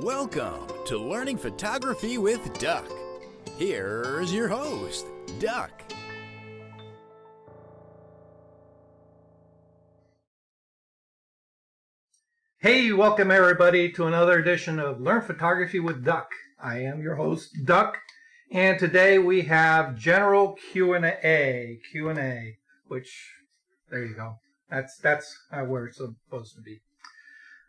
Welcome to Learning Photography with Duck. Here's your host, Duck. Hey, welcome everybody to another edition of Learn Photography with Duck. I am your host, Duck, and today we have general Q&A, which, there you go. That's where it's supposed to be.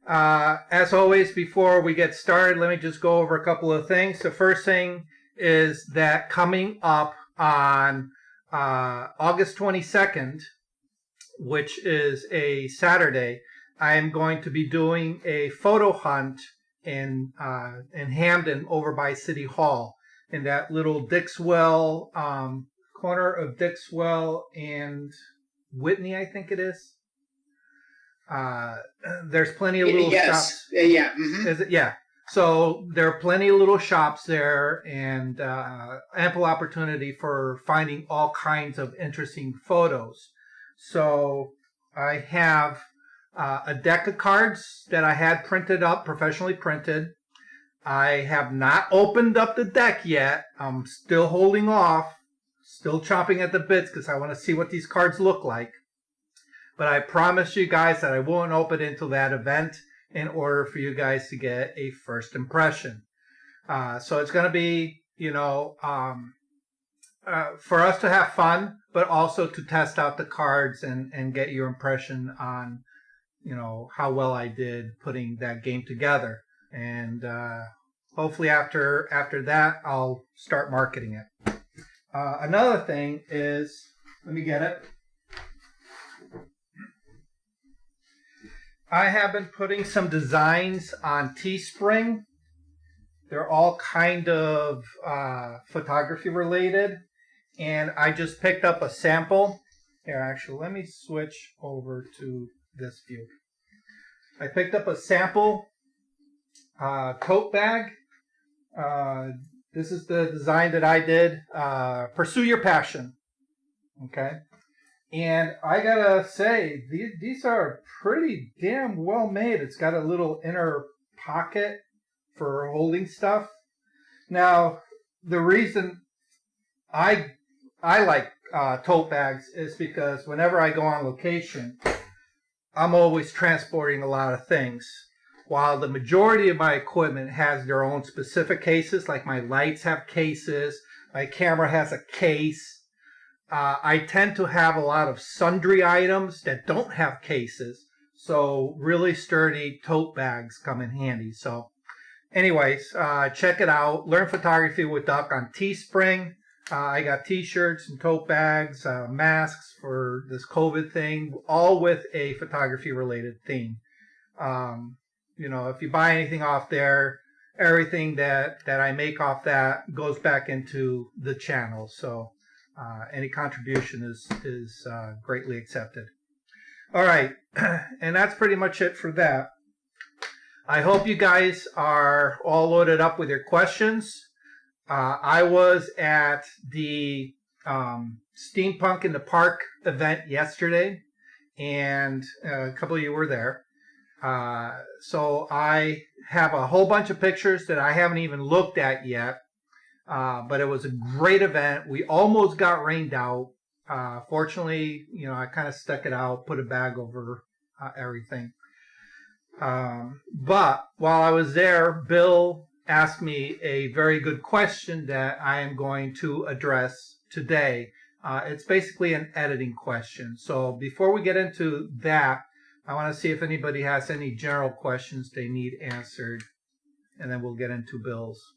As always, before we get started, let me just go over a couple of things. The first thing is that coming up on August 22nd, which is a Saturday, I am going to be doing a photo hunt in Hamden over by City Hall, in that little Dixwell, corner of Dixwell and Whitney, I think it is. There's plenty of little shops. Yeah. Mm-hmm. Is it? Yeah. So there are plenty of little shops there, and ample opportunity for finding all kinds of interesting photos. So I have a deck of cards that I had printed up, professionally printed. I have not opened up the deck yet. I'm still holding off, still chomping at the bits because I want to see what these cards look like. But I promise you guys that I won't open it until that event in order for you guys to get a first impression. So it's going to be, for us to have fun, but also to test out the cards and get your impression on, how well I did putting that game together. And hopefully after that, I'll start marketing it. Another thing is, let me get it. I have been putting some designs on Teespring. They're all kind of photography related. And I just picked up a sample. Here, actually, let me switch over to this view. I picked up a sample tote bag. This is the design that I did. Pursue your passion. Okay. And I gotta say, these are pretty damn well made. It's got a little inner pocket for holding stuff. Now, the reason I like tote bags is because whenever I go on location, I'm always transporting a lot of things. While the majority of my equipment has their own specific cases, like my lights have cases, my camera has a case. I tend to have a lot of sundry items that don't have cases, so really sturdy tote bags come in handy. So anyways, check it out. Learn Photography with Duck on Teespring. I got t-shirts and tote bags, masks for this COVID thing, all with a photography related theme. If you buy anything off there, everything that I make off that goes back into the channel. So any contribution is greatly accepted. All right, and that's pretty much it for that. I hope you guys are all loaded up with your questions. I was at the Steampunk in the Park event yesterday, and a couple of you were there. So I have a whole bunch of pictures that I haven't even looked at yet. But it was a great event. We almost got rained out. Fortunately, I kind of stuck it out, put a bag over everything. But while I was there, Bill asked me a very good question that I am going to address today. It's basically an editing question. So before we get into that, I want to see if anybody has any general questions they need answered, and then we'll get into Bill's.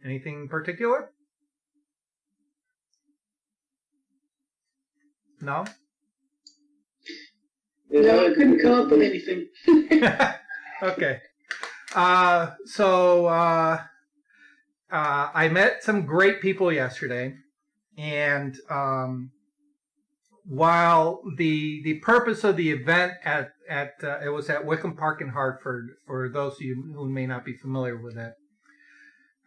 Anything in particular? No? No, I couldn't come up with anything. Okay. I met some great people yesterday, and while the purpose of the event it was at Wickham Park in Hartford, for those of you who may not be familiar with it,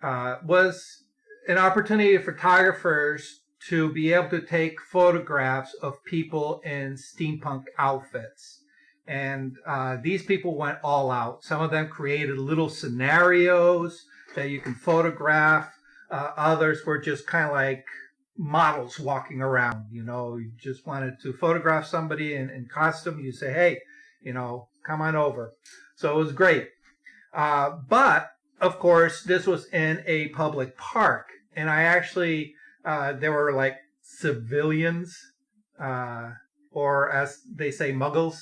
was an opportunity for photographers to be able to take photographs of people in steampunk outfits. And these people went all out. Some of them created little scenarios that you can photograph. Others were just kind of like models walking around. You just wanted to photograph somebody in costume. You say, hey, come on over. So it was great. But, of course, this was in a public park. And I actually, there were like civilians, or as they say, muggles,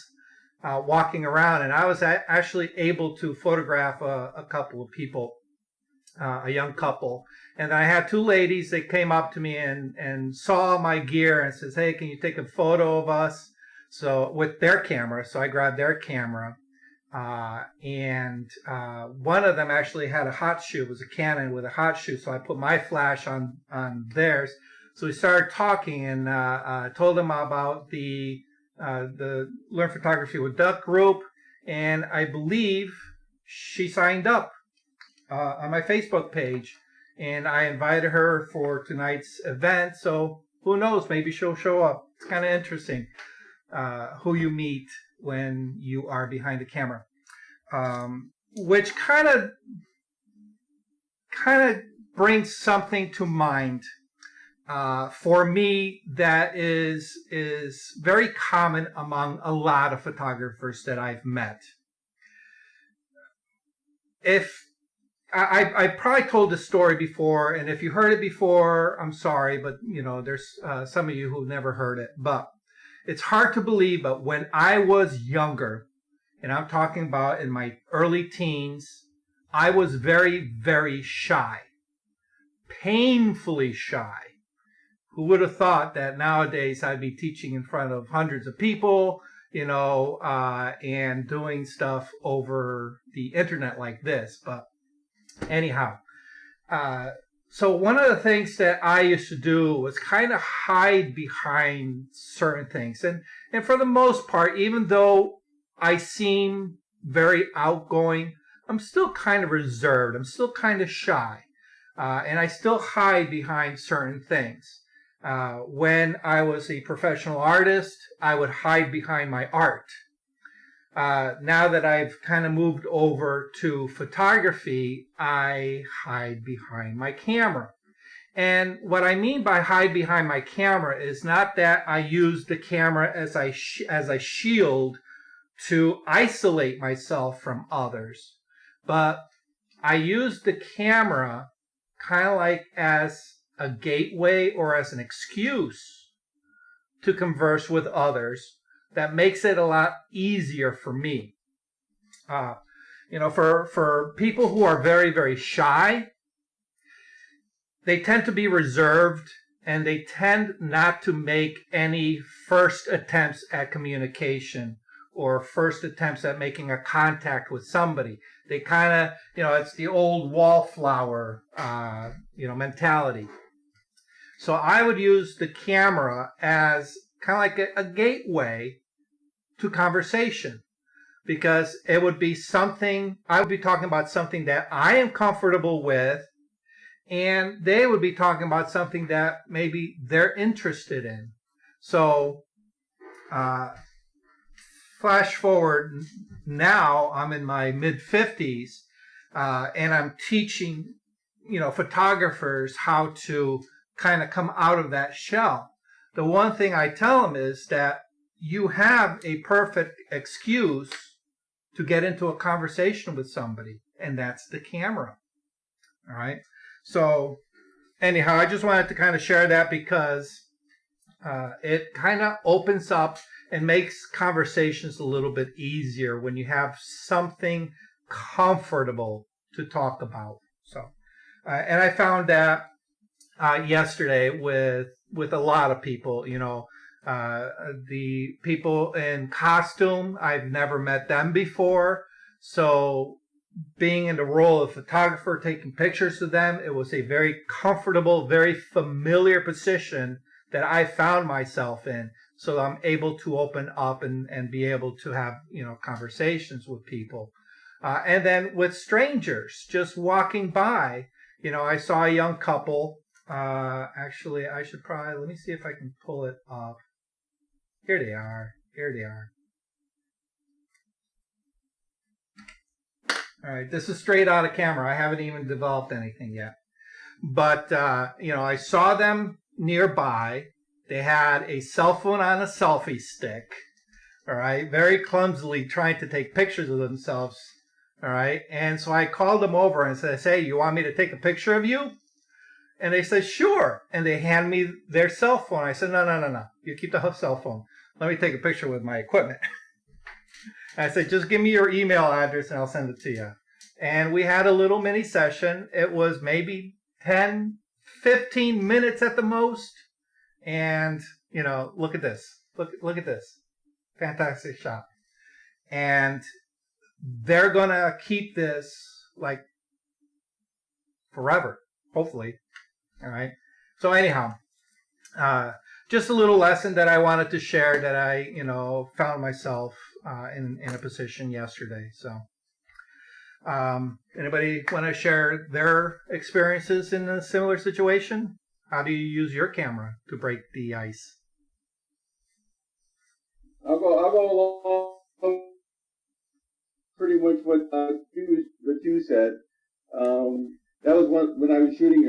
walking around. And I was actually able to photograph a couple of people, a young couple. And I had two ladies that came up to me and saw my gear and says, hey, can you take a photo of us? So with their camera. So I grabbed their camera. And one of them actually had a hot shoe. It was a Canon with a hot shoe. So I put my flash on theirs. So we started talking and told them about the Learn Photography with Duck group. And I believe she signed up on my Facebook page. And I invited her for tonight's event. So who knows? Maybe she'll show up. It's kind of interesting who you meet when you are behind the camera, which kind of brings something to mind for me that is very common among a lot of photographers that I've met. I probably told this story before, and if you heard it before, I'm sorry, but there's some of you who've never heard it. But it's hard to believe, but when I was younger, and I'm talking about in my early teens, I was very, very shy, painfully shy. Who would have thought that nowadays I'd be teaching in front of hundreds of people, and doing stuff over the internet like this, but anyhow, so one of the things that I used to do was kind of hide behind certain things. And for the most part, even though I seem very outgoing, I'm still kind of reserved. I'm still kind of shy. And I still hide behind certain things. When I was a professional artist, I would hide behind my art. Now that I've kind of moved over to photography, I hide behind my camera. And what I mean by hide behind my camera is not that I use the camera as a shield to isolate myself from others, but I use the camera kind of like as a gateway or as an excuse to converse with others. That makes it a lot easier for me. For people who are very, very shy, they tend to be reserved and they tend not to make any first attempts at communication or first attempts at making a contact with somebody. They kind of, it's the old wallflower, mentality. So I would use the camera as kind of like a gateway to conversation, because it would be something, I would be talking about something that I am comfortable with, and they would be talking about something that maybe they're interested in. So, flash forward now, I'm in my mid-50s, and I'm teaching, photographers how to kind of come out of that shell. The one thing I tell them is that you have a perfect excuse to get into a conversation with somebody, and that's the camera. All right. So anyhow, I just wanted to kind of share that because it kind of opens up and makes conversations a little bit easier when you have something comfortable to talk about. So, and I found that yesterday with a lot of people, the people in costume, I've never met them before. So being in the role of photographer, taking pictures of them, it was a very comfortable, very familiar position that I found myself in. So I'm able to open up and be able to have, conversations with people. And then with strangers, just walking by, I saw a young couple. Actually, I should probably, let me see if I can pull it up. Here they are. All right, this is straight out of camera. I haven't even developed anything yet. But, I saw them nearby. They had a cell phone on a selfie stick, all right, very clumsily trying to take pictures of themselves, all right. And so I called them over and said, hey, you want me to take a picture of you? And they said, sure. And they hand me their cell phone. I said, no. You keep the cell phone. Let me take a picture with my equipment. I said, just give me your email address and I'll send it to you. And we had a little mini session. It was maybe 10, 15 minutes at the most. And, look at this. Look at this. Fantastic shot. And they're going to keep this like forever, hopefully. All right. So anyhow, just a little lesson that I wanted to share that I, found myself in a position yesterday. So anybody want to share their experiences in a similar situation? How do you use your camera to break the ice? I'll go along pretty much what you said. That was when I was shooting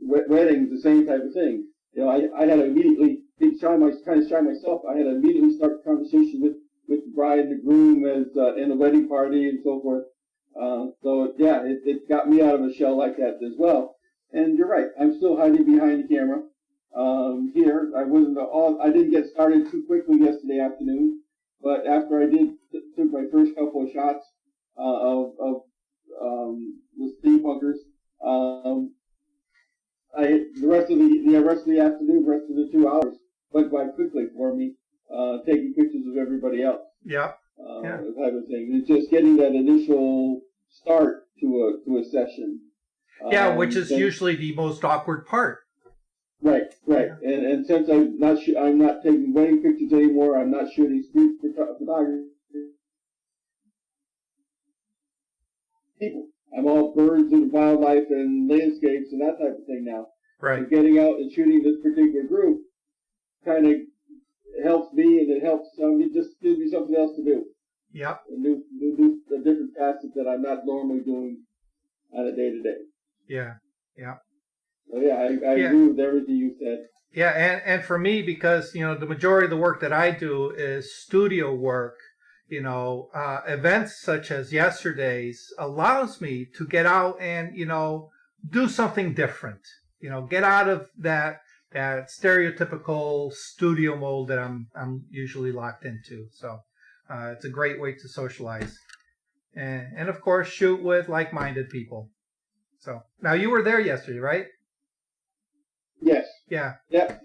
weddings, the same type of thing. I had to immediately trying to shy myself. I had to immediately start the conversation with the bride and the groom as in the wedding party and so forth. So yeah, it got me out of a shell like that as well. And you're right, I'm still hiding behind the camera. Here, I didn't get started too quickly yesterday afternoon, but after I took my first couple of shots of the steampunkers, the rest of the afternoon, rest of the 2 hours went by quickly for me, taking pictures of everybody else. Yeah. The type of thing. It's just getting that initial start to a session. Which is usually the most awkward part. Right. Yeah. And since I'm not taking wedding pictures anymore, I'm not shooting street photography. People. I'm all birds and wildlife and landscapes and that type of thing now. Right. So getting out and shooting this particular group kind of helps me, and it helps. It just gives me something else to do. Yep. A different facet that I'm not normally doing on a day to day. Yeah. So yeah, I agree with everything you said. Yeah, and for me, because the majority of the work that I do is studio work. Events such as yesterday's allows me to get out and do something different. Get out of that stereotypical studio mold that I'm usually locked into. So it's a great way to socialize, and of course shoot with like-minded people. So now you were there yesterday, right? Yes. Yeah. Yep.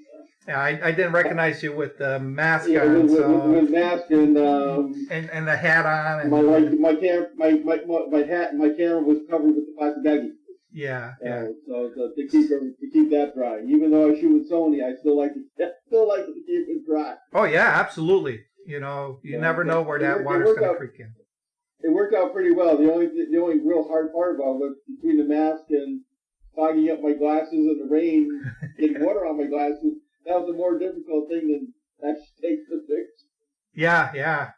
Yeah, I didn't recognize you with the mask Yeah, on, with mask and the hat on. And my camera was covered with the plastic baggie. Yeah. So to keep that dry. Even though I shoot with Sony, I still like to keep it dry. Oh yeah, absolutely. You never know where that water's going to creep in. It worked out pretty well. The only real hard part about it was between the mask and fogging up my glasses and the rain, getting water on my glasses. That was a more difficult thing than actually take the picture. Yeah.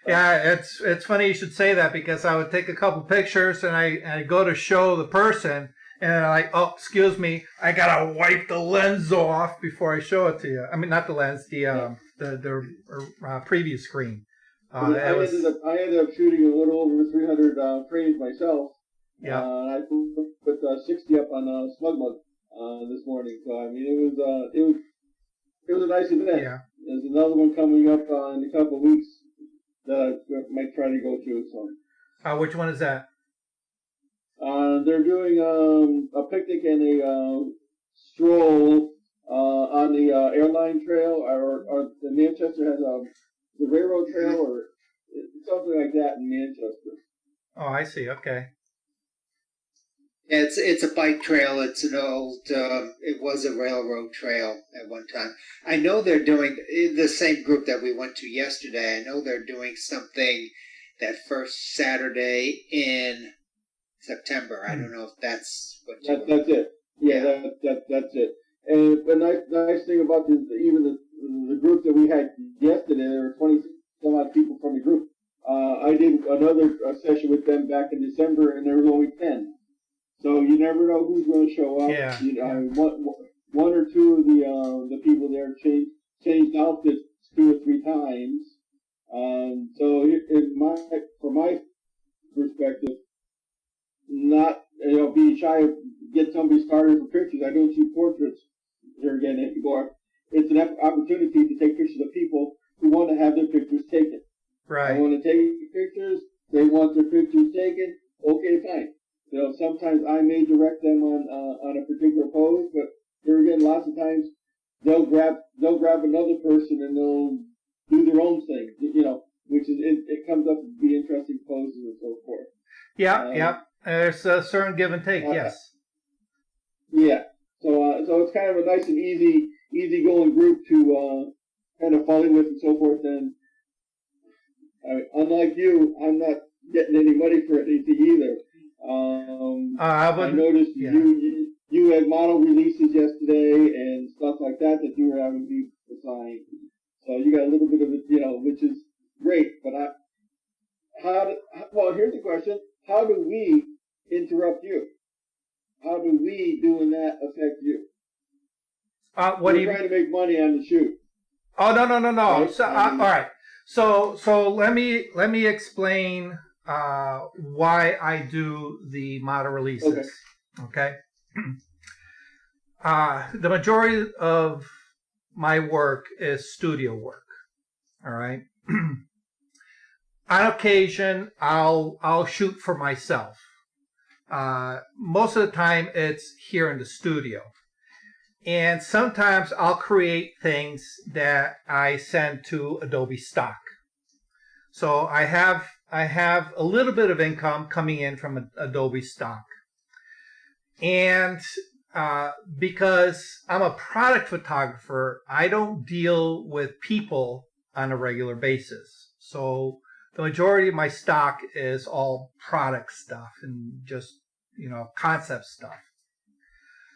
It's funny you should say that, because I would take a couple pictures and I go to show the person and I'm like, oh, excuse me, I gotta wipe the lens off before I show it to you. I mean, not the lens, the preview screen. I ended up shooting a little over 300 frames myself. Yeah. I put 60 up on SmugMug this morning. So I mean, it was a nice event. Yeah. There's another one coming up in a couple of weeks that I might try to go to. So. Which one is that? They're doing a picnic and a stroll on the airline trail, or the Manchester has the railroad trail, or something like that in Manchester. Oh, I see. Okay. Yeah, it's a bike trail. It's an old. It was a railroad trail at one time. I know they're doing the same group that we went to yesterday. I know they're doing something that first Saturday in September. I don't know if that's what. That's it. Yeah, that's it. And the nice thing about the group that we had yesterday, there were 20 some odd people from the group. I I did another session with them back in December, and there was only 10. So you never know who's going to show up. Yeah. One or two of the people there changed outfits 2 or 3 times. So from my perspective, not being shy of get somebody started for pictures. I don't shoot portraits here again anymore. It's an opportunity to take pictures of people who want to have their pictures taken. Right. I want to take pictures. They want their pictures taken. Okay, fine. Sometimes I may direct them on a particular pose, but here again, lots of times they'll grab another person and they'll do their own thing. Which is it comes up to be interesting poses and so forth. Yeah. There's a certain give and take. Yes. Yeah. So it's kind of a nice and easy going group to kind of fall in with and so forth. And unlike you, I'm not getting any money for anything either. I noticed you had model releases yesterday and stuff like that you were having to assign. So you got a little bit of it, which is great. But here's the question: how do we interrupt you? How do we doing that affect you? We're trying to make money on the shoot. Oh no. Right? So all right. So let me explain why I do the model releases. Okay. The majority of my work is studio work. All right. On occasion, I'll shoot for myself. Most of the time, it's here in the studio. And sometimes I'll create things that I send to Adobe stock. So I have a little bit of income coming in from Adobe stock. And because I'm a product photographer, I don't deal with people on a regular basis. So the majority of my stock is all product stuff and just, concept stuff.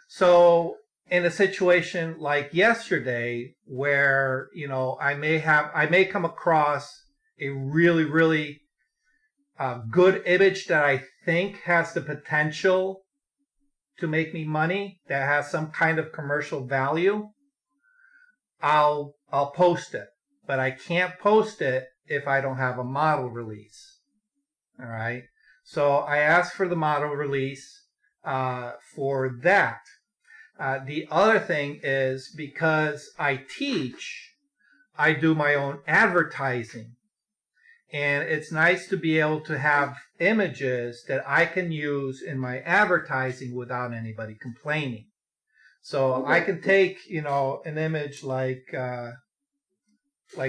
So in a situation like yesterday where, I may come across a really, really good image that I think has the potential to make me money, that has some kind of commercial value, I'll post it. But I can't post it if I don't have a model release. All right. So I asked for the model release for that. The other thing is because I teach, I do my own advertising. And it's nice to be able to have images that I can use in my advertising without anybody complaining. So I can take, an image like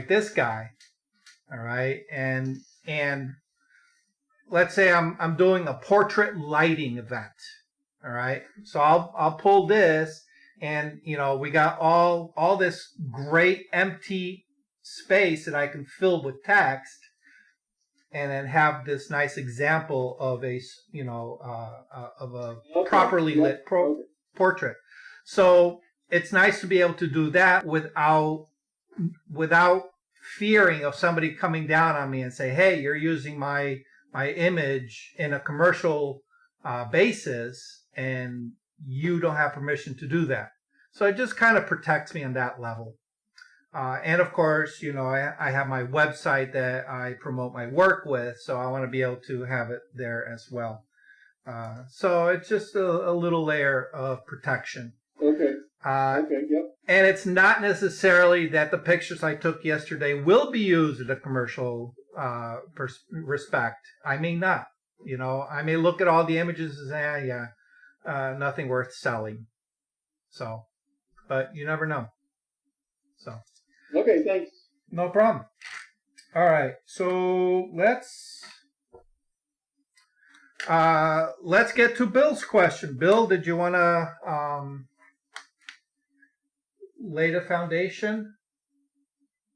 this guy, all right, and let's say I'm doing a portrait lighting event, all right. So I'll pull this, and we got all this great empty space that I can fill with text, and then have this nice example of a properly lit portrait. So it's nice to be able to do that without fearing of somebody coming down on me and say, hey, you're using my image in a commercial basis and you don't have permission to do that. So it just kind of protects me on that level. And of course, I have my website that I promote my work with, so I want to be able to have it there as well. So it's just a little layer of protection. Okay. Yep. And it's not necessarily that the pictures I took yesterday will be used in a commercial respect. I may not. I may look at all the images and say, nothing worth selling. So, but you never know. So. Okay, thanks. No problem. All right, so let's get to Bill's question. Bill, did you want to lay the foundation?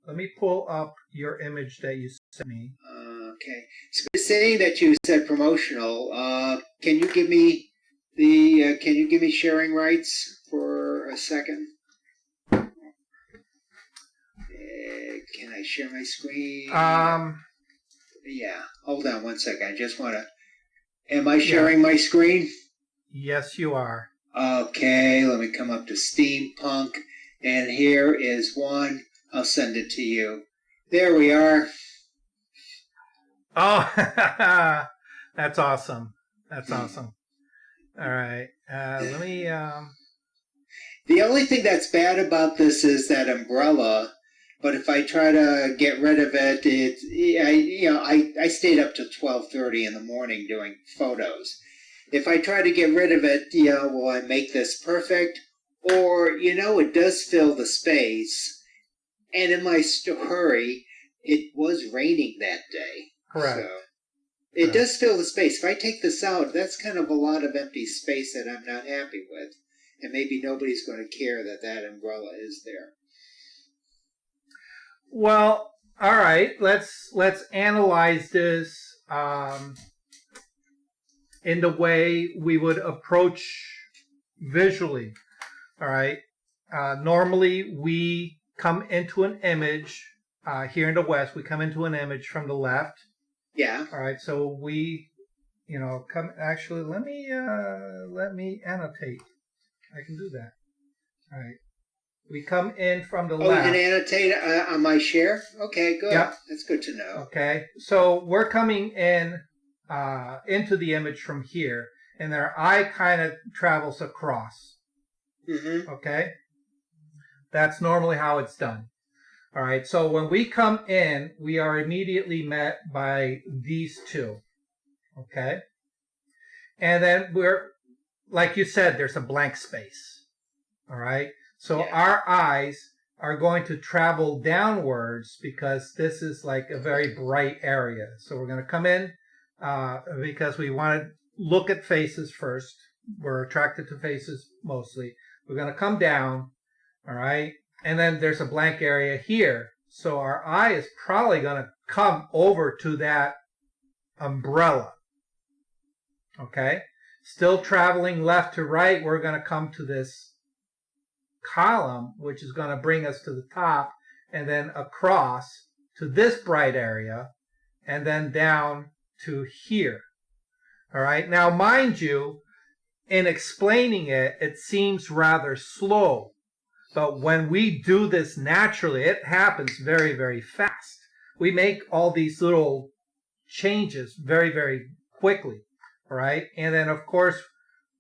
Let me pull up your image that you sent me. Okay. So saying that you said promotional, can you give me sharing rights for a second? Can I share my screen? Yeah. Hold on one second. I just want to. Am I sharing my screen? Yes, you are. Okay. Let me come up to steampunk, and here is one. I'll send it to you. There we are. Oh, that's awesome. That's awesome. All right. Let me. The only thing that's bad about this is that umbrella. But if I try to get rid of it, I stayed up till 12:30 in the morning doing photos. If I try to get rid of it, will I make this perfect? Or, it does fill the space. And in my hurry, it was raining that day. Correct. So it does fill the space. If I take this out, that's kind of a lot of empty space that I'm not happy with. And maybe nobody's going to care that umbrella is there. Well, all right. Let's analyze this in the way we would approach visually. All right. Normally, we come into an image here in the West. We come into an image from the left. Yeah. All right. So we, come. Actually, let me annotate. I can do that. All right. We come in from the left. Oh, you can annotate on my share? Okay, good. Yep. That's good to know. Okay. So we're coming in into the image from here, and our eye kind of travels across. Mm-hmm. Okay. That's normally how it's done. All right. So when we come in, we are immediately met by these two. Okay. And then we're, like you said, there's a blank space. All right. So our eyes are going to travel downwards because this is like a very bright area. So we're going to come in because we want to look at faces first. We're attracted to faces mostly. We're going to come down. All right. And then there's a blank area here. So our eye is probably going to come over to that umbrella. Okay. Still traveling left to right, we're going to come to this column, which is going to bring us to the top, and then across to this bright area, and then down to here. All right. Now, mind you, in explaining it, it seems rather slow. But when we do this naturally, it happens very, very fast. We make all these little changes very, very quickly. All right. And then, of course,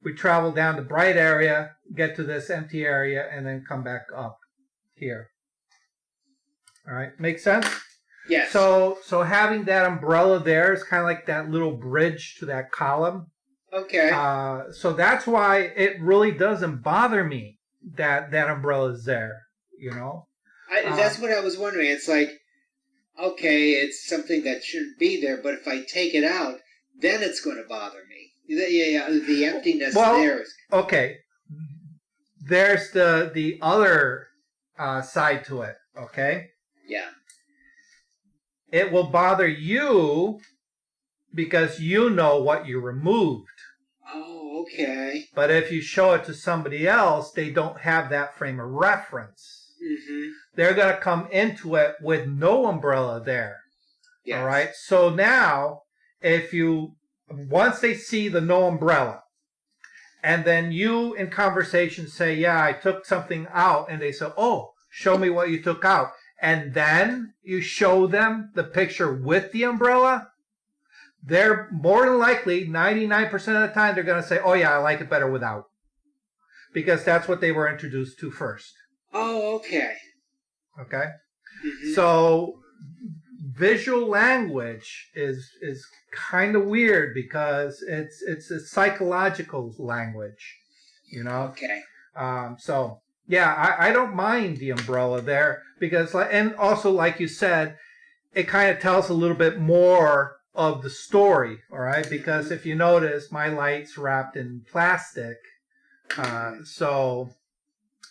we travel down the bright area, get to this empty area, and then come back up here. All right. Make sense? Yes. So having that umbrella there is kind of like that little bridge to that column. Okay. So that's why it really doesn't bother me that umbrella is there, That's what I was wondering. It's like, okay, it's something that shouldn't be there, but if I take it out, then it's going to bother me. Yeah, the emptiness there is... Okay. There's the other side to it, okay? Yeah. It will bother you because you know what you removed. Oh, okay. But if you show it to somebody else, they don't have that frame of reference. Mm-hmm. They're going to come into it with no umbrella there. Yes. All right? So now, once they see the no umbrella, and then you in conversation say, yeah, I took something out, and they say, oh, show me what you took out. And then you show them the picture with the umbrella, they're more than likely, 99% of the time, they're going to say, oh, yeah, I like it better without. Because that's what they were introduced to first. Oh, okay. Okay? Mm-hmm. So visual language is kind of weird because it's a psychological language, Okay. So yeah, I don't mind the umbrella there because, and also like you said, it kind of tells a little bit more of the story, all right? Because if you notice, my light's wrapped in plastic, so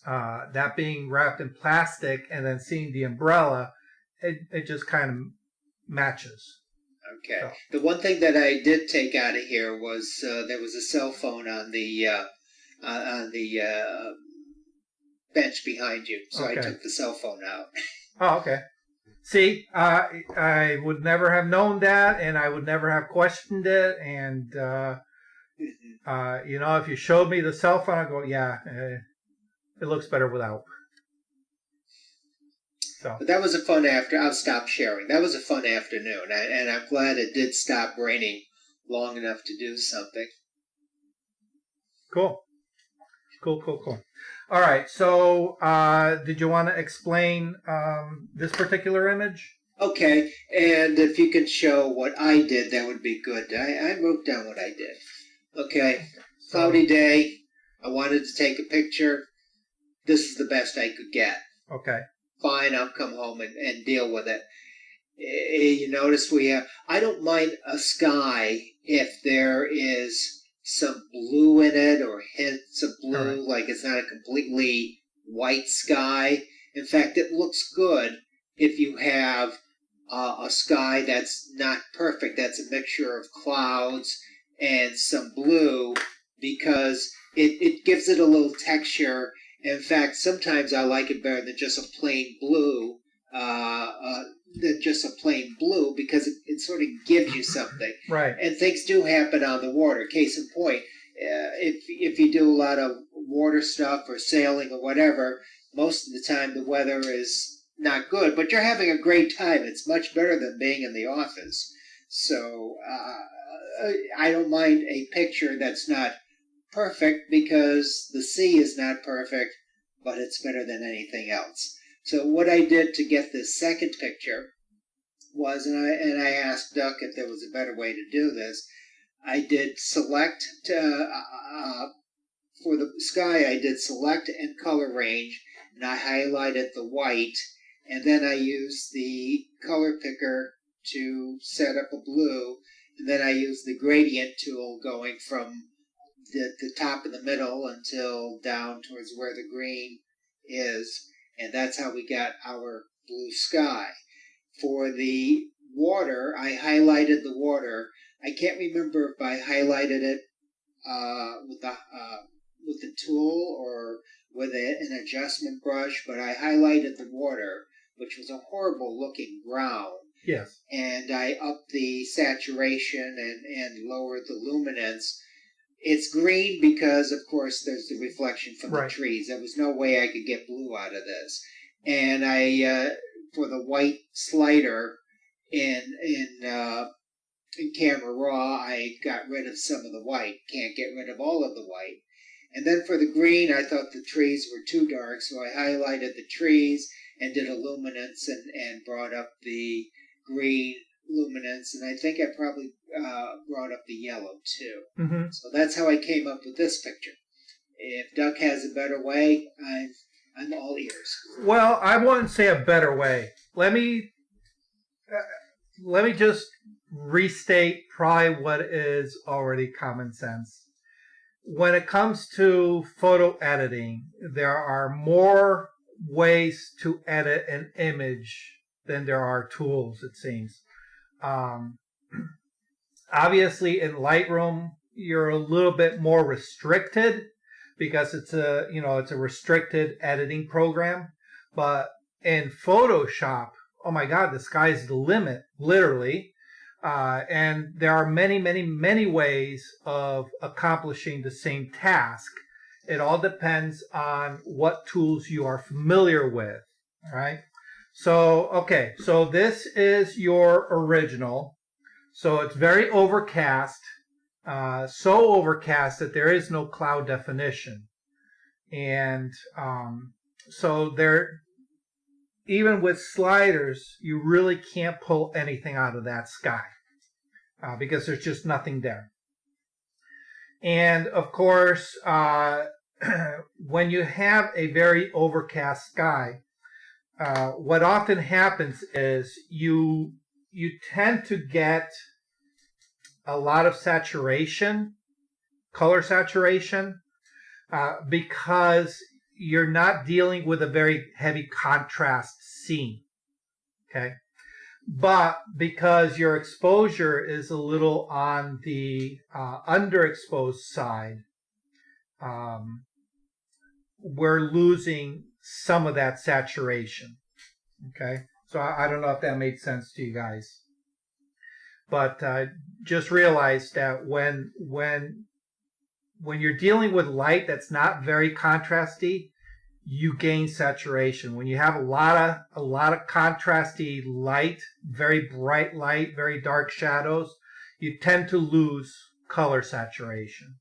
that being wrapped in plastic and then seeing the umbrella, it just kind of matches. Okay. So. The one thing that I did take out of here was there was a cell phone on the bench behind you, so Okay. I took the cell phone out. Oh, okay. See, I would never have known that, and I would never have questioned it. And if you showed me the cell phone, I'd go, yeah, it looks better without. So. But that was a fun I'll stop sharing. That was a fun afternoon, and I'm glad it did stop raining long enough to do something. Cool. All right. So, did you want to explain this particular image? Okay, and if you could show what I did, that would be good. I wrote down what I did. Okay, cloudy day. I wanted to take a picture. This is the best I could get. Okay. Fine, I'll come home and deal with it. You notice I don't mind a sky if there is some blue in it or hints of blue, right. Like it's not a completely white sky. In fact, it looks good if you have a sky that's not perfect, that's a mixture of clouds and some blue, because it gives it a little texture. In fact, sometimes I like it better than just a plain blue, because it sort of gives you something. Right. And things do happen on the water. Case in point, if you do a lot of water stuff or sailing or whatever, most of the time the weather is not good, but you're having a great time. It's much better than being in the office. So I don't mind a picture that's not perfect, because the sea is not perfect, but it's better than anything else. So what I did to get this second picture was, and I asked Duck if there was a better way to do this, I did select, for the sky, I did select and color range, and I highlighted the white, and then I used the color picker to set up a blue, and then I used the gradient tool going from the top of the middle until down towards where the green is, and that's how we got our blue sky. For the water, I highlighted the water. I can't remember if I highlighted it with the tool or with an adjustment brush, but I highlighted the water, which was a horrible looking brown. Yes. And I upped the saturation and lowered the luminance. It's green because, of course, there's the reflection from the trees. There was no way I could get blue out of this. And I, for the white slider in Camera Raw, I got rid of some of the white. Can't get rid of all of the white. And then for the green, I thought the trees were too dark, so I highlighted the trees and did a luminance and brought up the green luminance, and I think I probably brought up the yellow too. Mm-hmm. So that's how I came up with this picture. If Duck has a better way, I'm all ears. Well, I wouldn't say a better way. Let me just restate probably what is already common sense. When it comes to photo editing, there are more ways to edit an image than there are tools, it seems. Obviously, in Lightroom, you're a little bit more restricted because it's a restricted editing program. But in Photoshop, oh my God, the sky's the limit, literally. And there are many, many, many ways of accomplishing the same task. It all depends on what tools you are familiar with, all right? So, okay, so this is your original. So it's very overcast, so overcast that there is no cloud definition. And so there, even with sliders, you really can't pull anything out of that sky because there's just nothing there. And of course, when you have a very overcast sky, what often happens is you tend to get a lot of saturation, color saturation, because you're not dealing with a very heavy contrast scene, okay? But because your exposure is a little on the underexposed side, we're losing some of that saturation, okay? So I don't know if that made sense to you guys. But just realize that when you're dealing with light that's not very contrasty, you gain saturation. When you have a lot of contrasty light, very bright light, very dark shadows, you tend to lose color saturation.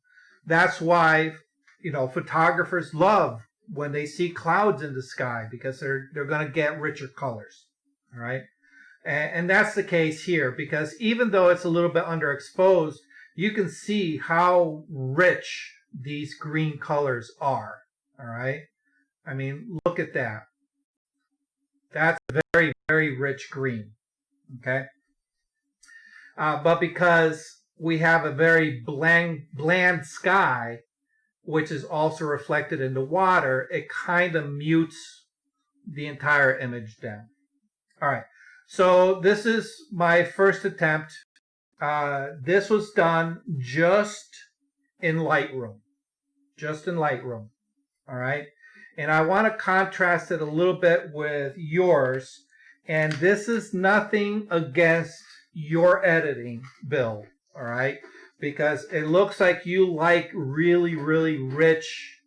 That's why, photographers love when they see clouds in the sky, because they're going to get richer colors. All right. And that's the case here, because even though it's a little bit underexposed, you can see how rich these green colors are. All right. I mean, look at that. That's very, very rich green. Okay. But because we have a very bland sky, which is also reflected in the water, it kind of mutes the entire image down. All right. So this is my first attempt. This was done just in Lightroom. Just in Lightroom. All right. And I want to contrast it a little bit with yours. And this is nothing against your editing, Bill. All right. Because it looks like you like really, really rich,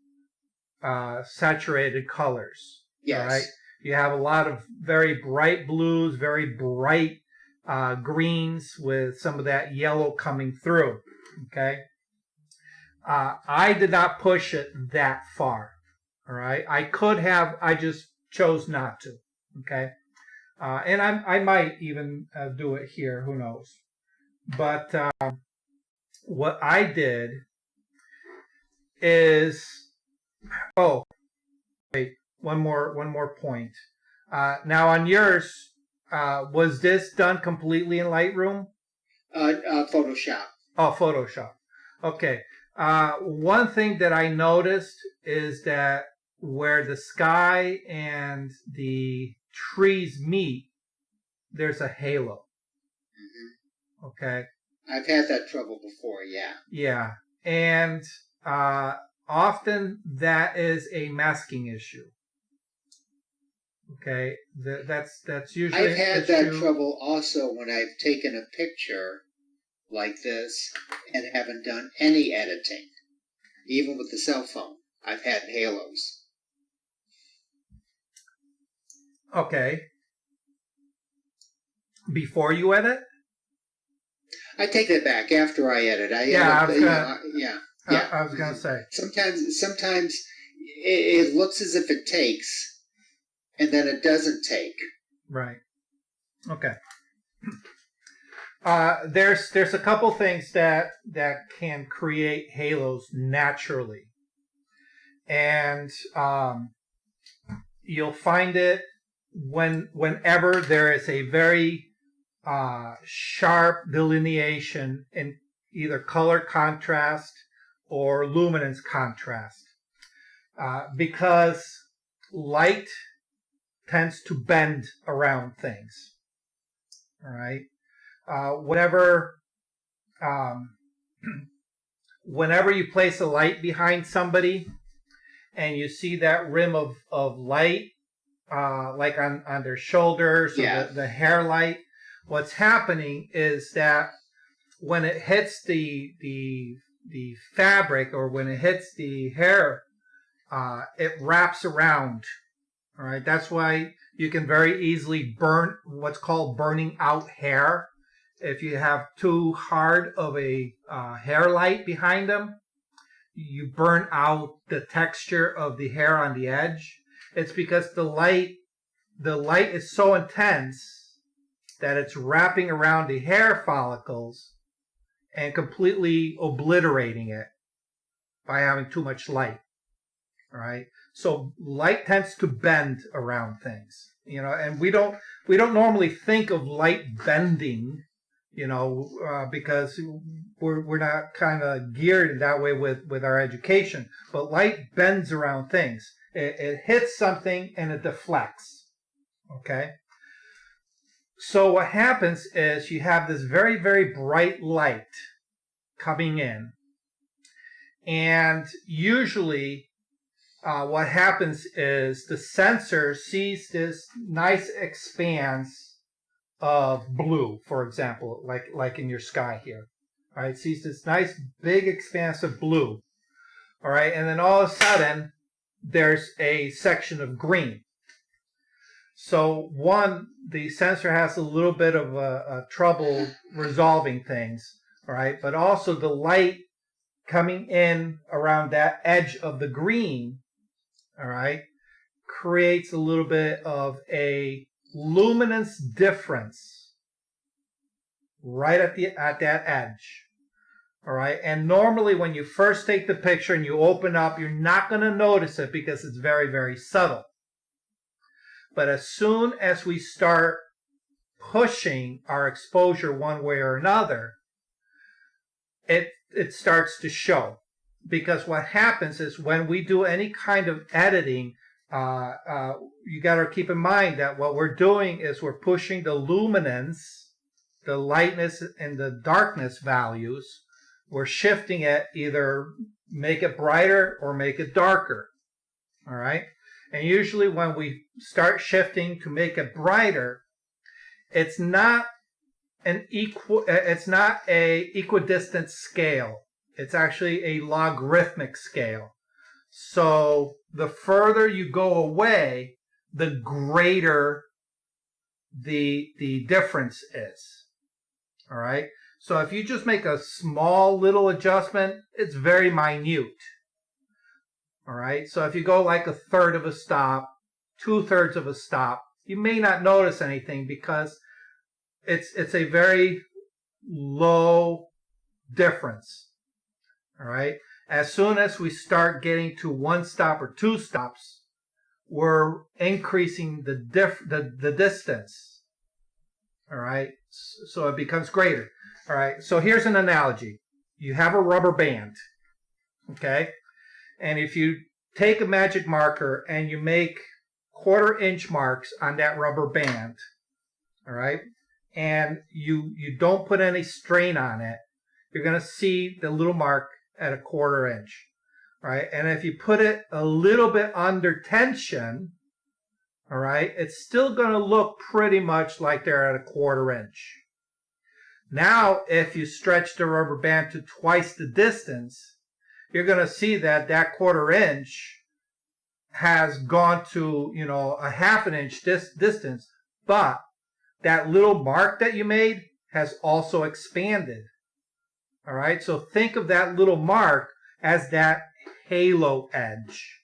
saturated colors. Yes. All right. You have a lot of very bright blues, very bright greens with some of that yellow coming through. Okay. I did not push it that far. All right. I could have, I just chose not to. Okay. And I might even do it here. Who knows? But what I did is, oh, wait, one more point. Now on yours, was this done completely in Lightroom? Photoshop. Oh, Photoshop. Okay. One thing that I noticed is that where the sky and the trees meet, there's a halo. Mm-hmm. Okay. I've had that trouble before, yeah. Yeah. And often that is a masking issue. Okay. That's usually I've had that trouble also when I've taken a picture like this and haven't done any editing. Even with the cell phone, I've had halos. Okay. Before you edit? I take that back. After I edit, I was gonna say. Sometimes it looks as if it takes, and then it doesn't take. Right. Okay. There's a couple things that can create halos naturally, and you'll find it whenever there is a very sharp delineation in either color contrast or luminance contrast, because light tends to bend around things. All right. Whenever you place a light behind somebody and you see that rim of light, like on their shoulders, or the hair light, what's happening is that when it hits the fabric, or when it hits the hair, it wraps around. All right. That's why you can very easily burn what's called burning out hair. If you have too hard of a hair light behind them, you burn out the texture of the hair on the edge. It's because the light is so intense that it's wrapping around the hair follicles and completely obliterating it by having too much light. All right. So light tends to bend around things, and we don't normally think of light bending, because we're not kind of geared in that way with our education. But light bends around things. It hits something and it deflects. Okay. So what happens is you have this very, very bright light coming in, and usually what happens is the sensor sees this nice expanse of blue, for example, like in your sky here. All right, it sees this nice big expanse of blue. All right, and then all of a sudden, there's a section of green. So one, the sensor has a little bit of a trouble resolving things, all right, but also the light coming in around that edge of the green, all right, creates a little bit of a luminance difference right at that edge. All right, and normally when you first take the picture and you open up, you're not going to notice it because it's very, very subtle. But as soon as we start pushing our exposure one way or another, it starts to show. Because what happens is when we do any kind of editing, you got to keep in mind that what we're doing is we're pushing the luminance, the lightness and the darkness values. We're shifting it, either make it brighter or make it darker. All right? And usually when we start shifting to make it brighter, it's not a equidistant scale. It's actually a logarithmic scale. So the further you go away, the greater the difference is. All right? So if you just make a small little adjustment, it's very minute. All right? So if you go like a third of a stop, 2/3 of a stop, you may not notice anything because it's a very low difference. All right? As soon as we start getting to 1 stop or 2 stops, we're increasing the distance. All right? So it becomes greater. All right, so here's an analogy. You have a rubber band, okay? And if you take a magic marker and you make 1/4 inch marks on that rubber band, all right, and you don't put any strain on it, you're going to see the little mark at a 1/4 inch, right? And if you put it a little bit under tension, all right, it's still going to look pretty much like they're at a 1/4 inch. Now, if you stretch the rubber band to twice the distance, you're going to see that 1/4 inch has gone to, a 1/2 inch distance, but that little mark that you made has also expanded. All right, so think of that little mark as that halo edge.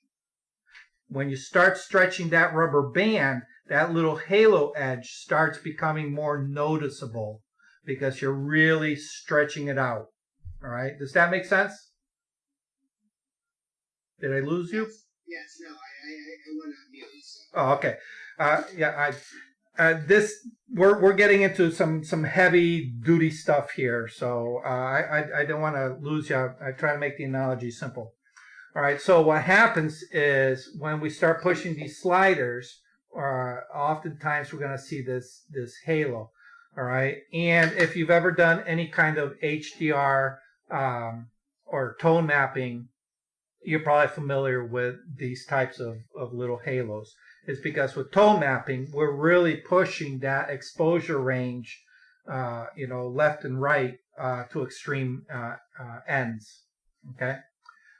When you start stretching that rubber band, that little halo edge starts becoming more noticeable, because you're really stretching it out. All right? Does that make sense? Did I lose you? Yes, no, I went on mute. So. Oh, okay. We're getting into some heavy duty stuff here, so I don't want to lose you. I try to make the analogy simple. All right. So what happens is when we start pushing these sliders, oftentimes we're going to see this halo. All right, and if you've ever done any kind of HDR or tone mapping, you're probably familiar with these types of little halos. It's because with tone mapping, we're really pushing that exposure range, left and right to extreme ends. Okay,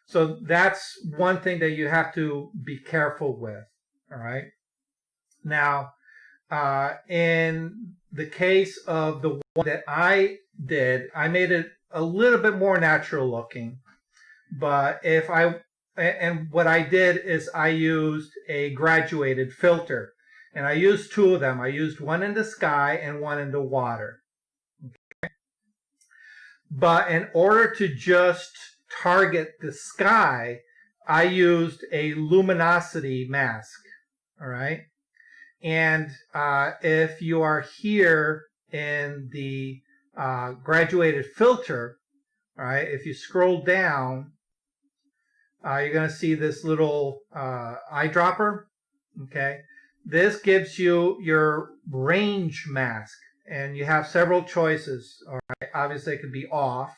so that's one thing that you have to be careful with. All right, now in the case of the one that I did, I made it a little bit more natural looking. But what I did is I used a graduated filter. And I used 2 of them. I used one in the sky and one in the water. Okay? But in order to just target the sky, I used a luminosity mask. All right? And if you are here in the graduated filter, all right, if you scroll down, you're going to see this little eyedropper. Okay, this gives you your range mask, and you have several choices. All right, obviously it could be off.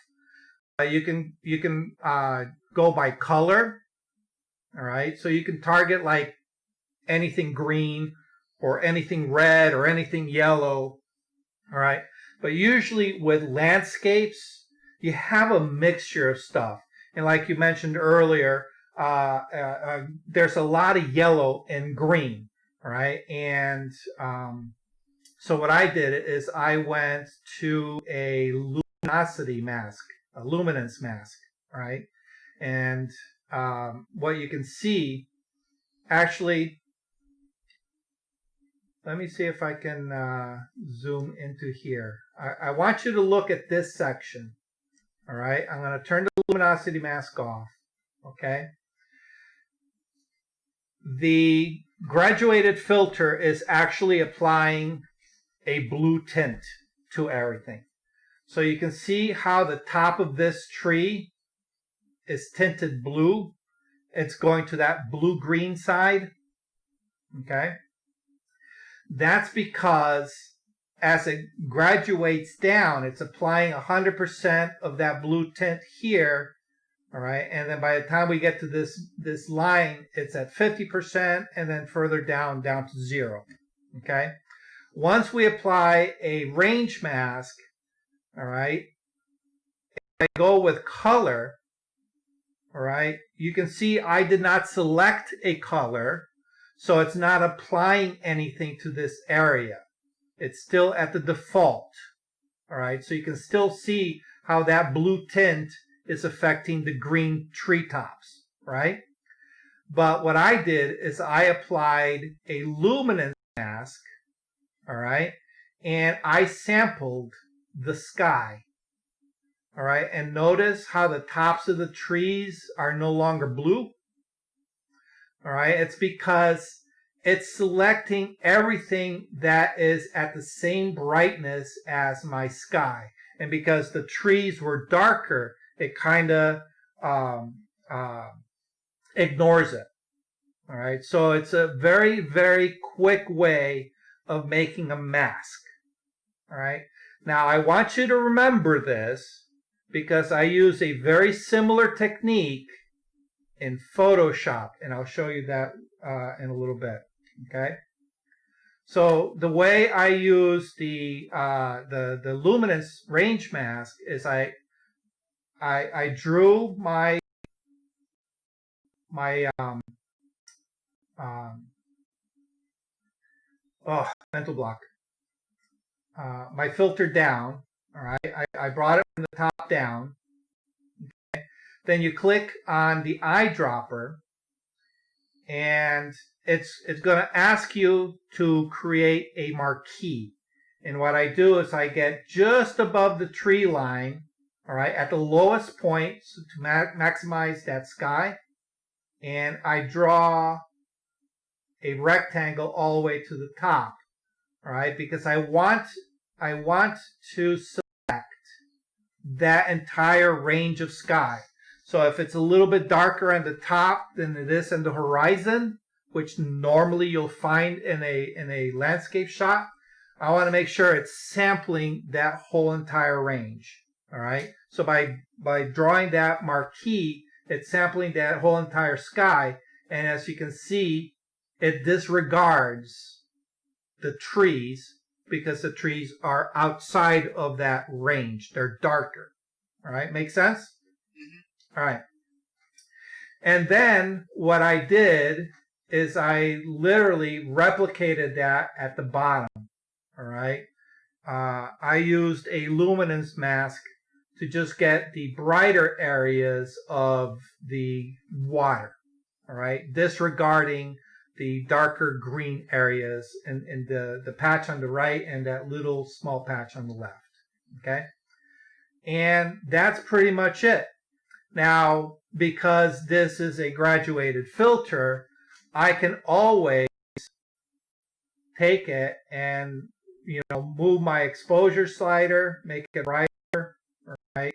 You can go by color. All right. So you can target like anything green or anything red or anything yellow. All right. But usually with landscapes, you have a mixture of stuff. And like you mentioned earlier, there's a lot of yellow and green. All right. And so what I did is I went to a luminosity mask, a luminance mask. All right. And what you can see, actually, let me see if I can zoom into here. I want you to look at this section. All right, I'm going to turn the luminosity mask off. Okay. The graduated filter is actually applying a blue tint to everything. So you can see how the top of this tree is tinted blue. It's going to that blue-green side. Okay. That's because as it graduates down, it's applying 100% of that blue tint here. All right. And then by the time we get to this line, it's at 50% and then further down to 0. Okay. Once we apply a range mask, all right, if I go with color, all right, you can see I did not select a color, so it's not applying anything to this area. It's still at the default. All right, so you can still see how that blue tint is affecting the green treetops, right? But what I did is I applied a luminance mask, all right, and I sampled the sky. All right, and notice how the tops of the trees are no longer blue. All right, it's because it's selecting everything that is at the same brightness as my sky. And because the trees were darker, it kind of ignores it. All right, so it's a very, very quick way of making a mask. All right, now I want you to remember this because I use a very similar technique in Photoshop, and I'll show you that in a little bit. Okay, so the way I use the luminance range mask is I drew my mental block, my filter down. All right, I brought it from the top down. Okay. Then you click on the eyedropper, and it's going to ask you to create a marquee. And what I do is I get just above the tree line, all right, at the lowest point, so to maximize that sky, and I draw a rectangle all the way to the top, all right, because I want to select that entire range of sky. So if it's a little bit darker on the top than it is on the horizon, which normally you'll find in a landscape shot, I want to make sure it's sampling that whole entire range. All right. So by drawing that marquee, it's sampling that whole entire sky, and as you can see, it disregards the trees because the trees are outside of that range. They're darker. All right. Make sense? Mm-hmm. All right. And then what I did is I literally replicated that at the bottom. All right. I used a luminance mask to just get the brighter areas of the water. All right. Disregarding the darker green areas in the patch on the right and that little small patch on the left. Okay. And that's pretty much it. Now, because this is a graduated filter, I can always take it and, move my exposure slider, make it brighter, right?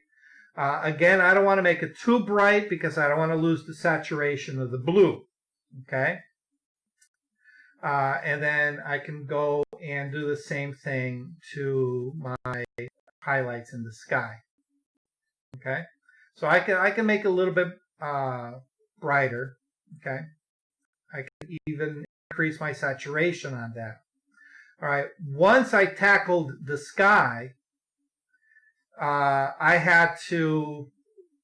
Again, I don't want to make it too bright because I don't want to lose the saturation of the blue, okay? And then I can go and do the same thing to my highlights in the sky, okay? So I can make it a little bit brighter, Okay. I can even increase my saturation on that. All right. Once I tackled the sky, I had to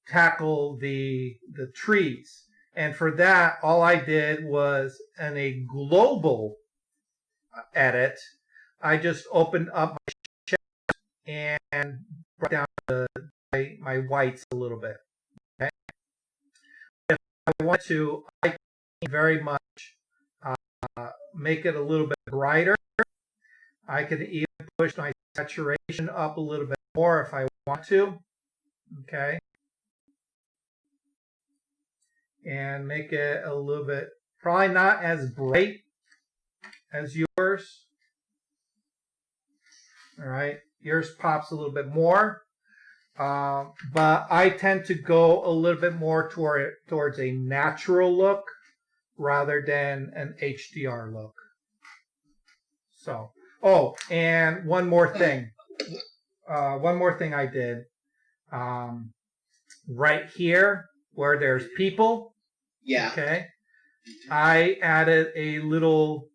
tackle the trees. And for that, all I did was in a global edit, I just opened up my shadows and brought down my whites a little bit. Okay? If I want to, I can very much make it a little bit brighter. I can even push my saturation up a little bit more if I want to. Okay. And make it a little bit, probably not as bright as yours. All right. Yours pops a little bit more. But I tend to go a little bit more towards a natural look rather than an HDR look. So, oh, and one more thing. One more thing I did. Right here where there's people. Yeah. Okay. I added a little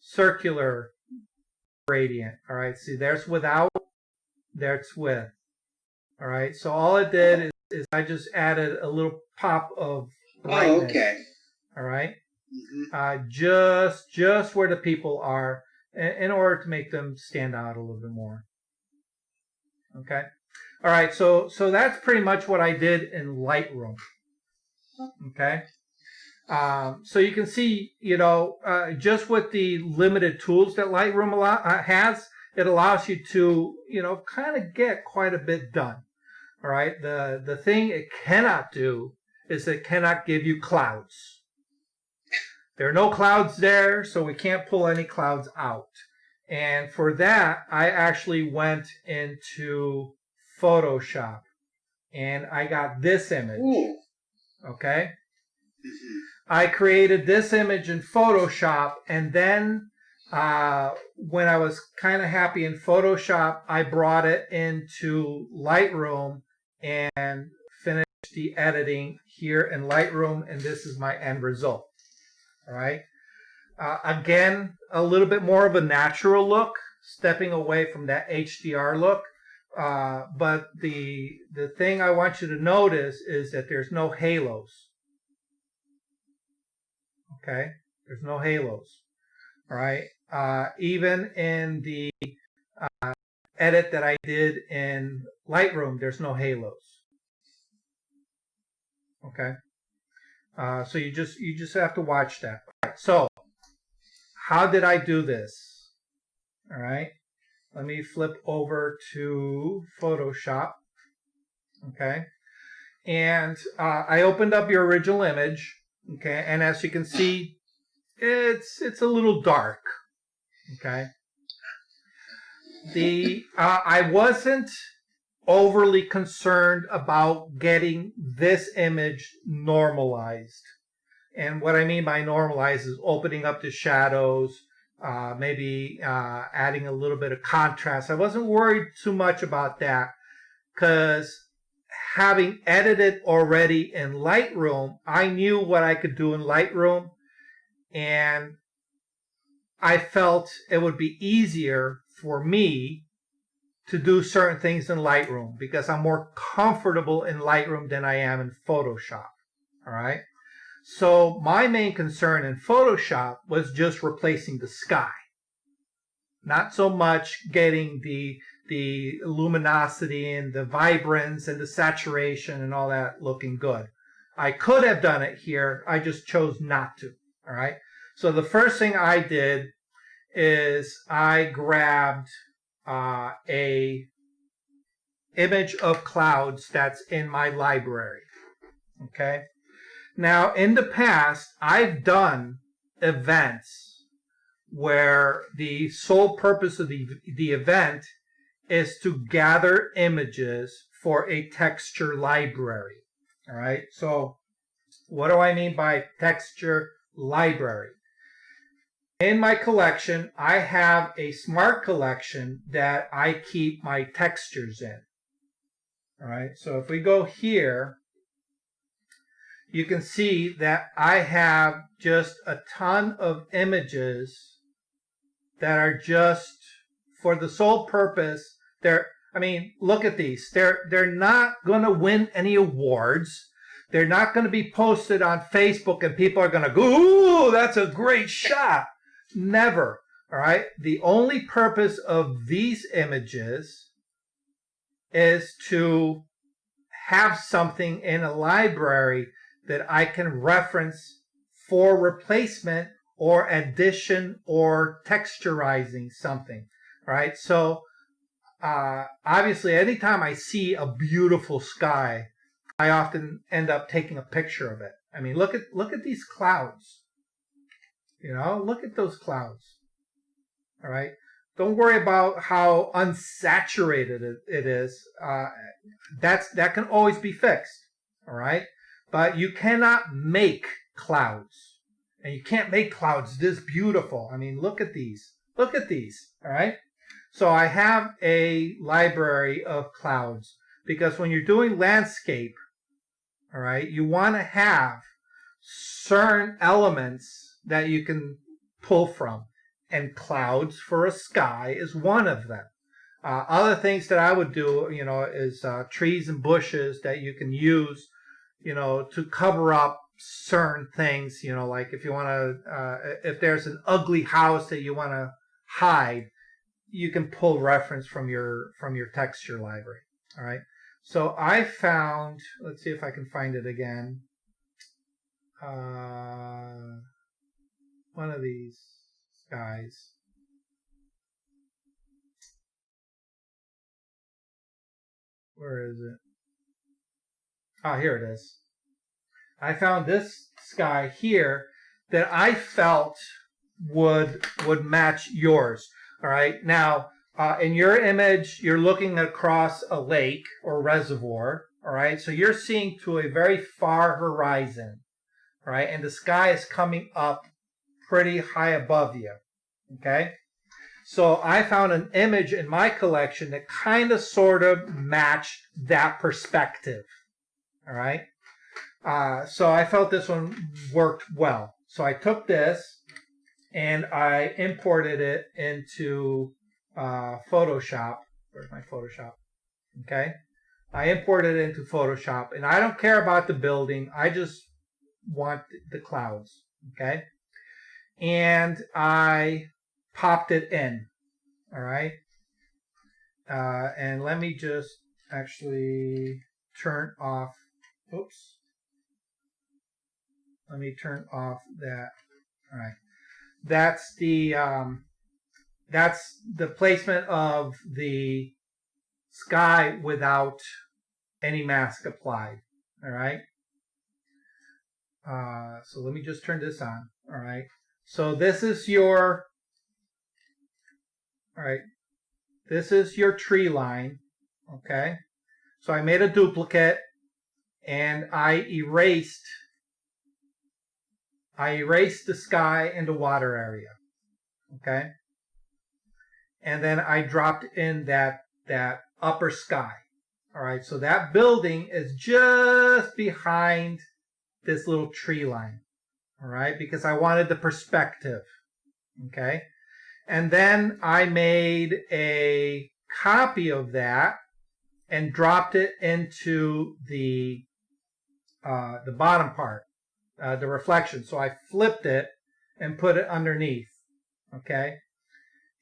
circular gradient. All right. See, there's without, there's with. All right. So all it did is I just added a little pop of brightness. Oh, okay. All right. Mm-hmm. Just where the people are, in order to make them stand out a little bit more. Okay. All right. So that's pretty much what I did in Lightroom. Okay. So you can see, just with the limited tools that Lightroom has, it allows you to, kind of get quite a bit done. All right. The thing it cannot do is it cannot give you clouds. There are no clouds there, so we can't pull any clouds out. And for that, I actually went into Photoshop and I got this image. Ooh. Okay. Mm-hmm. I created this image in Photoshop, and then when I was kind of happy in Photoshop, I brought it into Lightroom and finished the editing here in Lightroom, and this is my end result. All right. Again, a little bit more of a natural look, stepping away from that HDR look. But the thing I want you to notice is that there's no halos. Okay, there's no halos. All right. Even in the edit that I did in Lightroom, there's no halos. Okay. So you just have to watch that. All right, so how did I do this? All right. Let me flip over to Photoshop. Okay. And I opened up your original image. Okay. And as you can see, it's a little dark. Okay. I wasn't overly concerned about getting this image normalized. And what I mean by normalized is opening up the shadows, maybe adding a little bit of contrast. I wasn't worried too much about that because having edited already in Lightroom, I knew what I could do in Lightroom, and I felt it would be easier for me to do certain things in Lightroom because I'm more comfortable in Lightroom than I am in Photoshop. All right. So my main concern in Photoshop was just replacing the sky. Not so much getting the luminosity and the vibrance and the saturation and all that looking good. I could have done it here. I just chose not to. All right. So the first thing I did is I grabbed a image of clouds that's in my library. Okay. Now, in the past, I've done events where the sole purpose of the event is to gather images for a texture library. All right. So what do I mean by texture library? In my collection, I have a smart collection that I keep my textures in. All right. So if we go here, you can see that I have just a ton of images that are just for the sole purpose. Look at these. They're not going to win any awards. They're not going to be posted on Facebook and people are going to go, ooh, that's a great shot. Never. All right. The only purpose of these images is to have something in a library that I can reference for replacement or addition or texturizing something. All right. So obviously, anytime I see a beautiful sky, I often end up taking a picture of it. I mean, look at these clouds. You know, look at those clouds. All right. Don't worry about how unsaturated it is. That can always be fixed. All right. But you cannot make clouds, and you can't make clouds this beautiful. I mean, look at these. Look at these. All right. So I have a library of clouds because when you're doing landscape, all right, you want to have certain elements that you can pull from. And clouds for a sky is one of them. Other things that I would do, you know, is trees and bushes that you can use, you know, to cover up certain things. You know, like if you want to, if there's an ugly house that you want to hide, you can pull reference from your texture library. All right. So I found, let's see if I can find it again. One of these guys. Where is it? Ah, here it is. I found this sky here that I felt would match yours. All right. Now, in your image, you're looking across a lake or reservoir. All right. So you're seeing to a very far horizon. All right. And the sky is coming up pretty high above you. Okay. So I found an image in my collection that kind of sort of matched that perspective. All right. So I felt this one worked well. So I took this and I imported it into Photoshop. Where's my Photoshop? Okay. I imported it into Photoshop, and I don't care about the building. I just want the clouds. Okay. And I popped it in. All right. And let me just actually turn off. Oops. Let me turn off that. All right. That's the placement of the sky without any mask applied. All right. So let me just turn this on. All right. So this is your. All right. This is your tree line. Okay. So I made a duplicate and I erased the sky and the water area. Okay. And then I dropped in that upper sky. All right. So that building is just behind this little tree line. All right. Because I wanted the perspective. Okay. And then I made a copy of that and dropped it into the bottom part, the reflection. So I flipped it and put it underneath. Okay.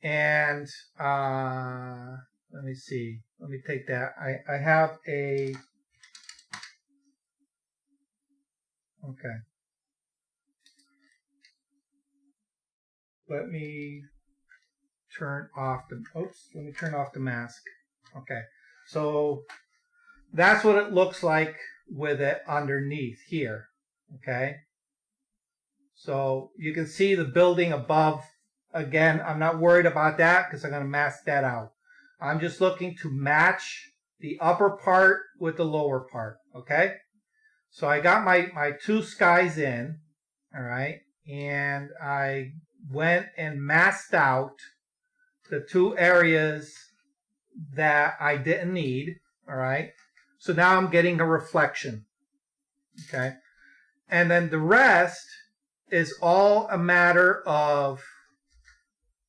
And let me see. Let me take that. I have a. Okay. Let me turn off the. Oops. Let me turn off the mask. Okay. So that's what it looks like with it underneath here. Okay. So you can see the building above. Again, I'm not worried about that because I'm going to mask that out. I'm just looking to match the upper part with the lower part. Okay. So I got my two skies in. All right. And I went and masked out the two areas that I didn't need. All right. So now I'm getting a reflection. Okay. And then the rest is all a matter of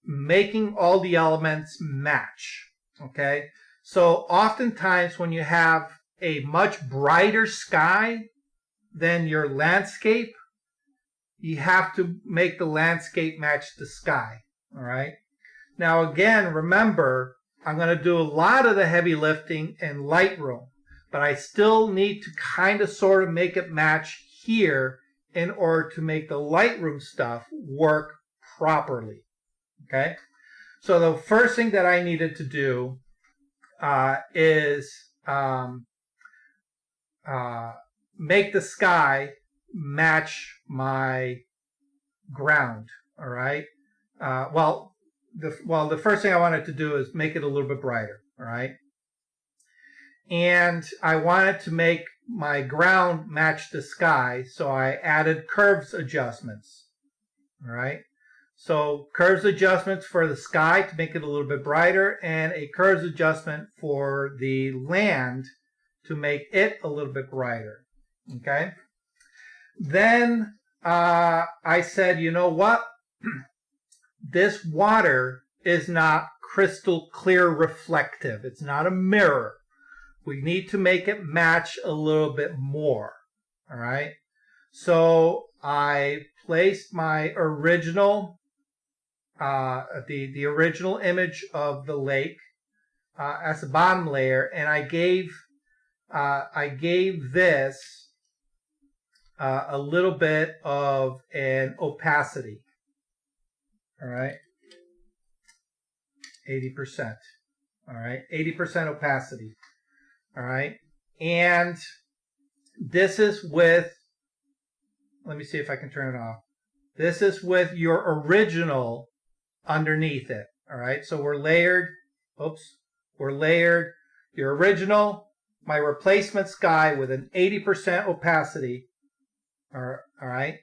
making all the elements match. Okay? So oftentimes when you have a much brighter sky than your landscape, you have to make the landscape match the sky. All right? Now again, remember, I'm going to do a lot of the heavy lifting in Lightroom, but I still need to kind of sort of make it match here in order to make the Lightroom stuff work properly. Okay? So the first thing that I needed to do is make the sky match my ground. All right? The first thing I wanted to do is make it a little bit brighter. All right? And I wanted to make my ground match the sky, so I added curves adjustments. All right? So curves adjustments for the sky to make it a little bit brighter, and a curves adjustment for the land to make it a little bit brighter. Okay? Then I said, you know what? This water is not crystal clear reflective. It's not a mirror. We need to make it match a little bit more. All right? So I placed my original, the original image of the lake as a bottom layer, and I gave this a little bit of an opacity. All right, 80%. All right, 80% opacity. All right, and this is with, let me see if I can turn it off. This is with your original underneath it. All right, so we're layered. We're layered your original, my replacement sky with an 80% opacity. All right,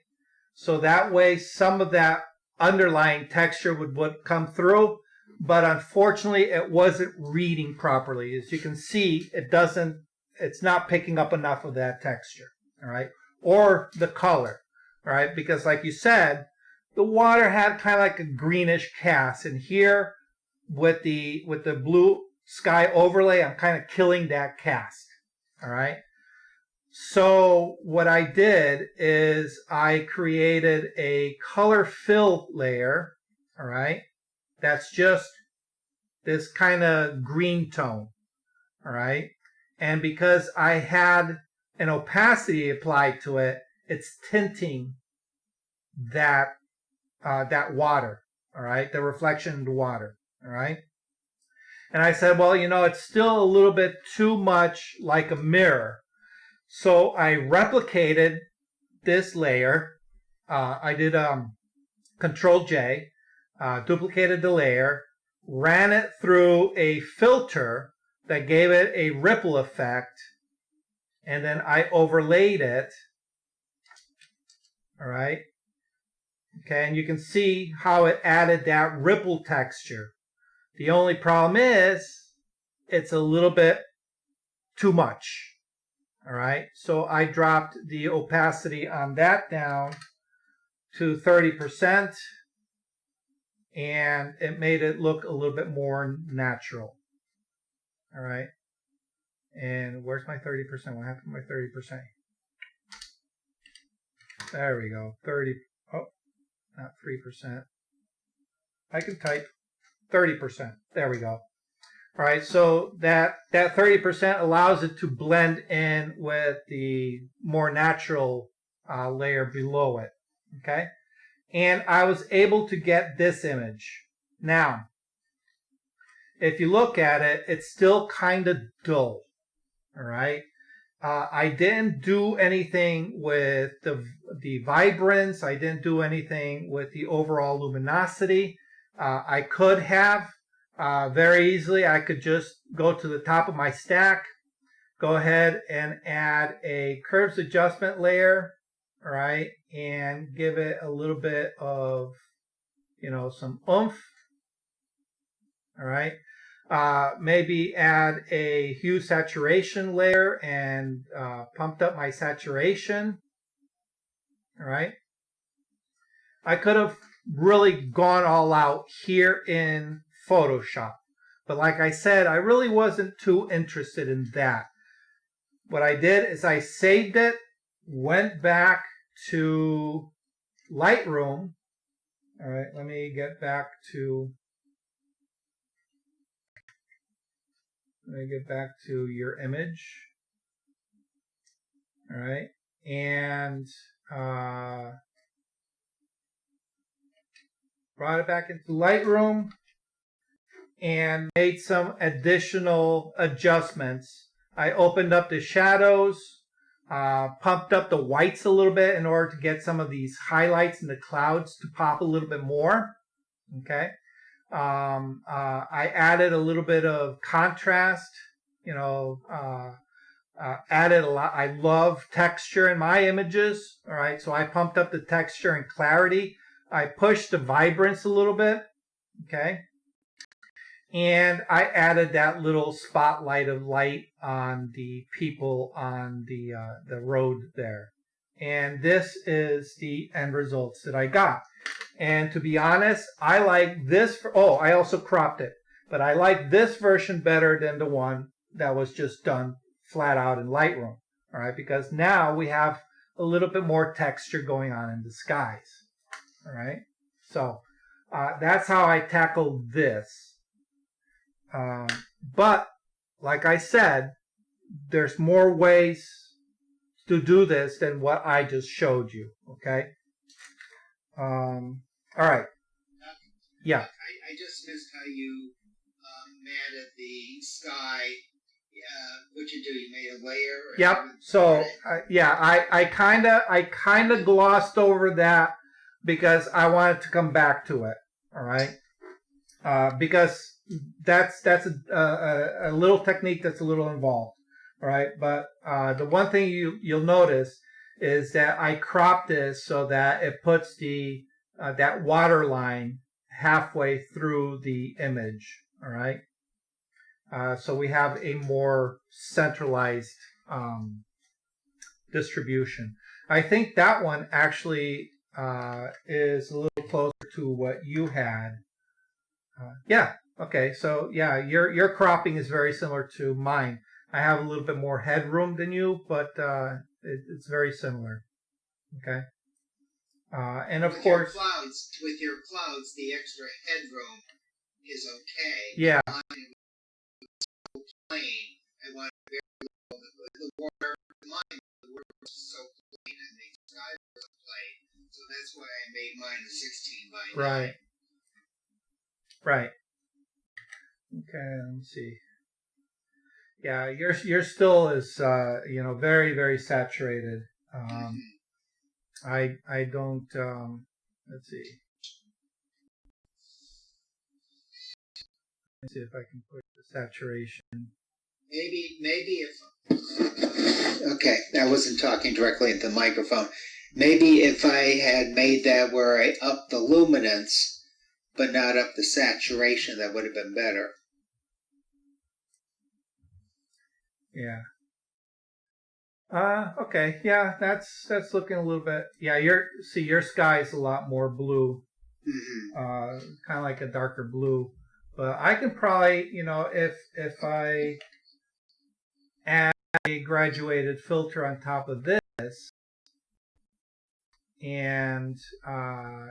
so that way some of that underlying texture would come through, but unfortunately it wasn't reading properly. As you can see, it's not picking up enough of that texture, all right, or the color, all right, because like you said, the water had kind of like a greenish cast, and here with the blue sky overlay, I'm kind of killing that cast, all right. So what I did is I created a color fill layer, all right, that's just this kind of green tone, all right, and because I had an opacity applied to it, it's tinting that that water, all right, the reflection in the water, all right. And I said, well, you know, it's still a little bit too much like a mirror. So I replicated this layer. I did Control J, duplicated the layer, ran it through a filter that gave it a ripple effect, and then I overlaid it. All right. Okay, and you can see how it added that ripple texture. The only problem is it's a little bit too much. All right, so I dropped the opacity on that down to 30%, and it made it look a little bit more natural. All right, and where's my 30%? What happened to my 30%? There we go, 30, oh, not 3%. I can type 30%, there we go. All right, so that 30% allows it to blend in with the more natural layer below it, okay? And I was able to get this image. Now, if you look at it, it's still kind of dull, all right? I didn't do anything with the vibrance. I didn't do anything with the overall luminosity. I could have. Very easily, I could just go to the top of my stack, go ahead and add a curves adjustment layer, all right, and give it a little bit of, you know, some oomph, all right. Maybe add a hue saturation layer and pumped up my saturation, All right. I could have really gone all out here in Photoshop. But like I said, I really wasn't too interested in that. What I did is I saved it, went back to Lightroom. All right, let me get back to your image. All right, and brought it back into Lightroom and made some additional adjustments. I opened up the shadows, pumped up the whites a little bit in order to get some of these highlights in the clouds to pop a little bit more. Okay. I added a little bit of contrast, added a lot. I love texture in my images. All right. So I pumped up the texture and clarity. I pushed the vibrance a little bit. Okay. And I added that little spotlight of light on the people on the road there. And this is the end results that I got. And to be honest, I like this. I also cropped it. But I like this version better than the one that was just done flat out in Lightroom. All right, because now we have a little bit more texture going on in the skies. All right, so that's how I tackled this. But like I said, there's more ways to do this than what I just showed you. Okay. All right. Yeah. I just missed how you matted the sky. What you do? You made a layer. Yep. So I kind of glossed over that because I wanted to come back to it. All right. Because that's a little technique that's a little involved. All right. But the one thing you'll notice is that I cropped this so that it puts the that water line halfway through the image. All right. So we have a more centralized distribution. I think that one actually is a little closer to what you had. Yeah. Okay. So yeah, your cropping is very similar to mine. I have a little bit more headroom than you, but it's very similar. Okay. And of course, with your clouds, the extra headroom is okay. Yeah. Plain. I want the water. Mine, the water was so plain, and the sky was plain. So that's why I made mine a 16 by 9. Right. Right. Okay. Let me see. Yeah, your still is very, very saturated. I don't. Let's see. Let's see if I can push the saturation. Maybe if. Okay, I wasn't talking directly into the microphone. Maybe if I had made that where I upped the luminance, but not up the saturation, that would have been better. Yeah. Okay. Yeah, that's looking a little bit. Yeah, your sky is a lot more blue. Mm-hmm. Kind of like a darker blue. But I can probably, if I add a graduated filter on top of this, and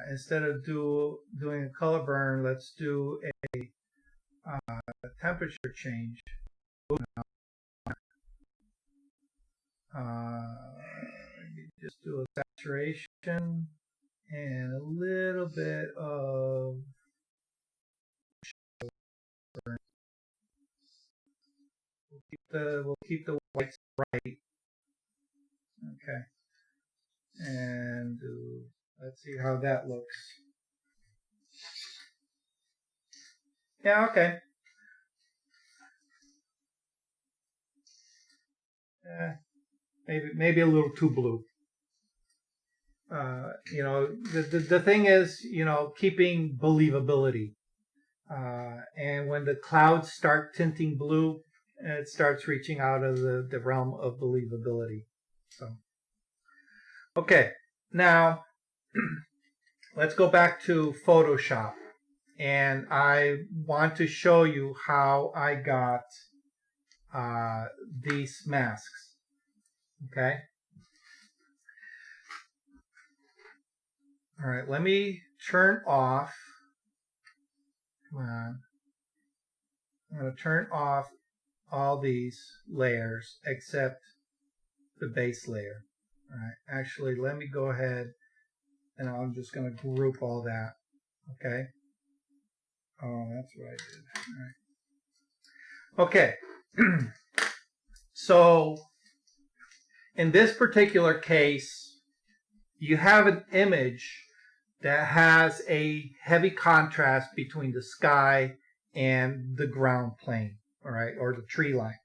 instead of doing a color burn, let's do a temperature change. Just do a saturation and a little bit of burn. We'll keep the whites bright. Okay. And let's see how that looks. Yeah, okay. Maybe a little too blue. The thing is, keeping believability. And when the clouds start tinting blue, it starts reaching out of the realm of believability. So, okay. Now, let's go back to Photoshop. And I want to show you how I got these masks. Okay. All right, let me turn off. Come on. I'm going to turn off all these layers except the base layer. All right, actually, let me go ahead and I'm just going to group all that. Okay. Oh, that's what I did. All right. Okay. So in this particular case, you have an image that has a heavy contrast between the sky and the ground plane, all right, or the tree line.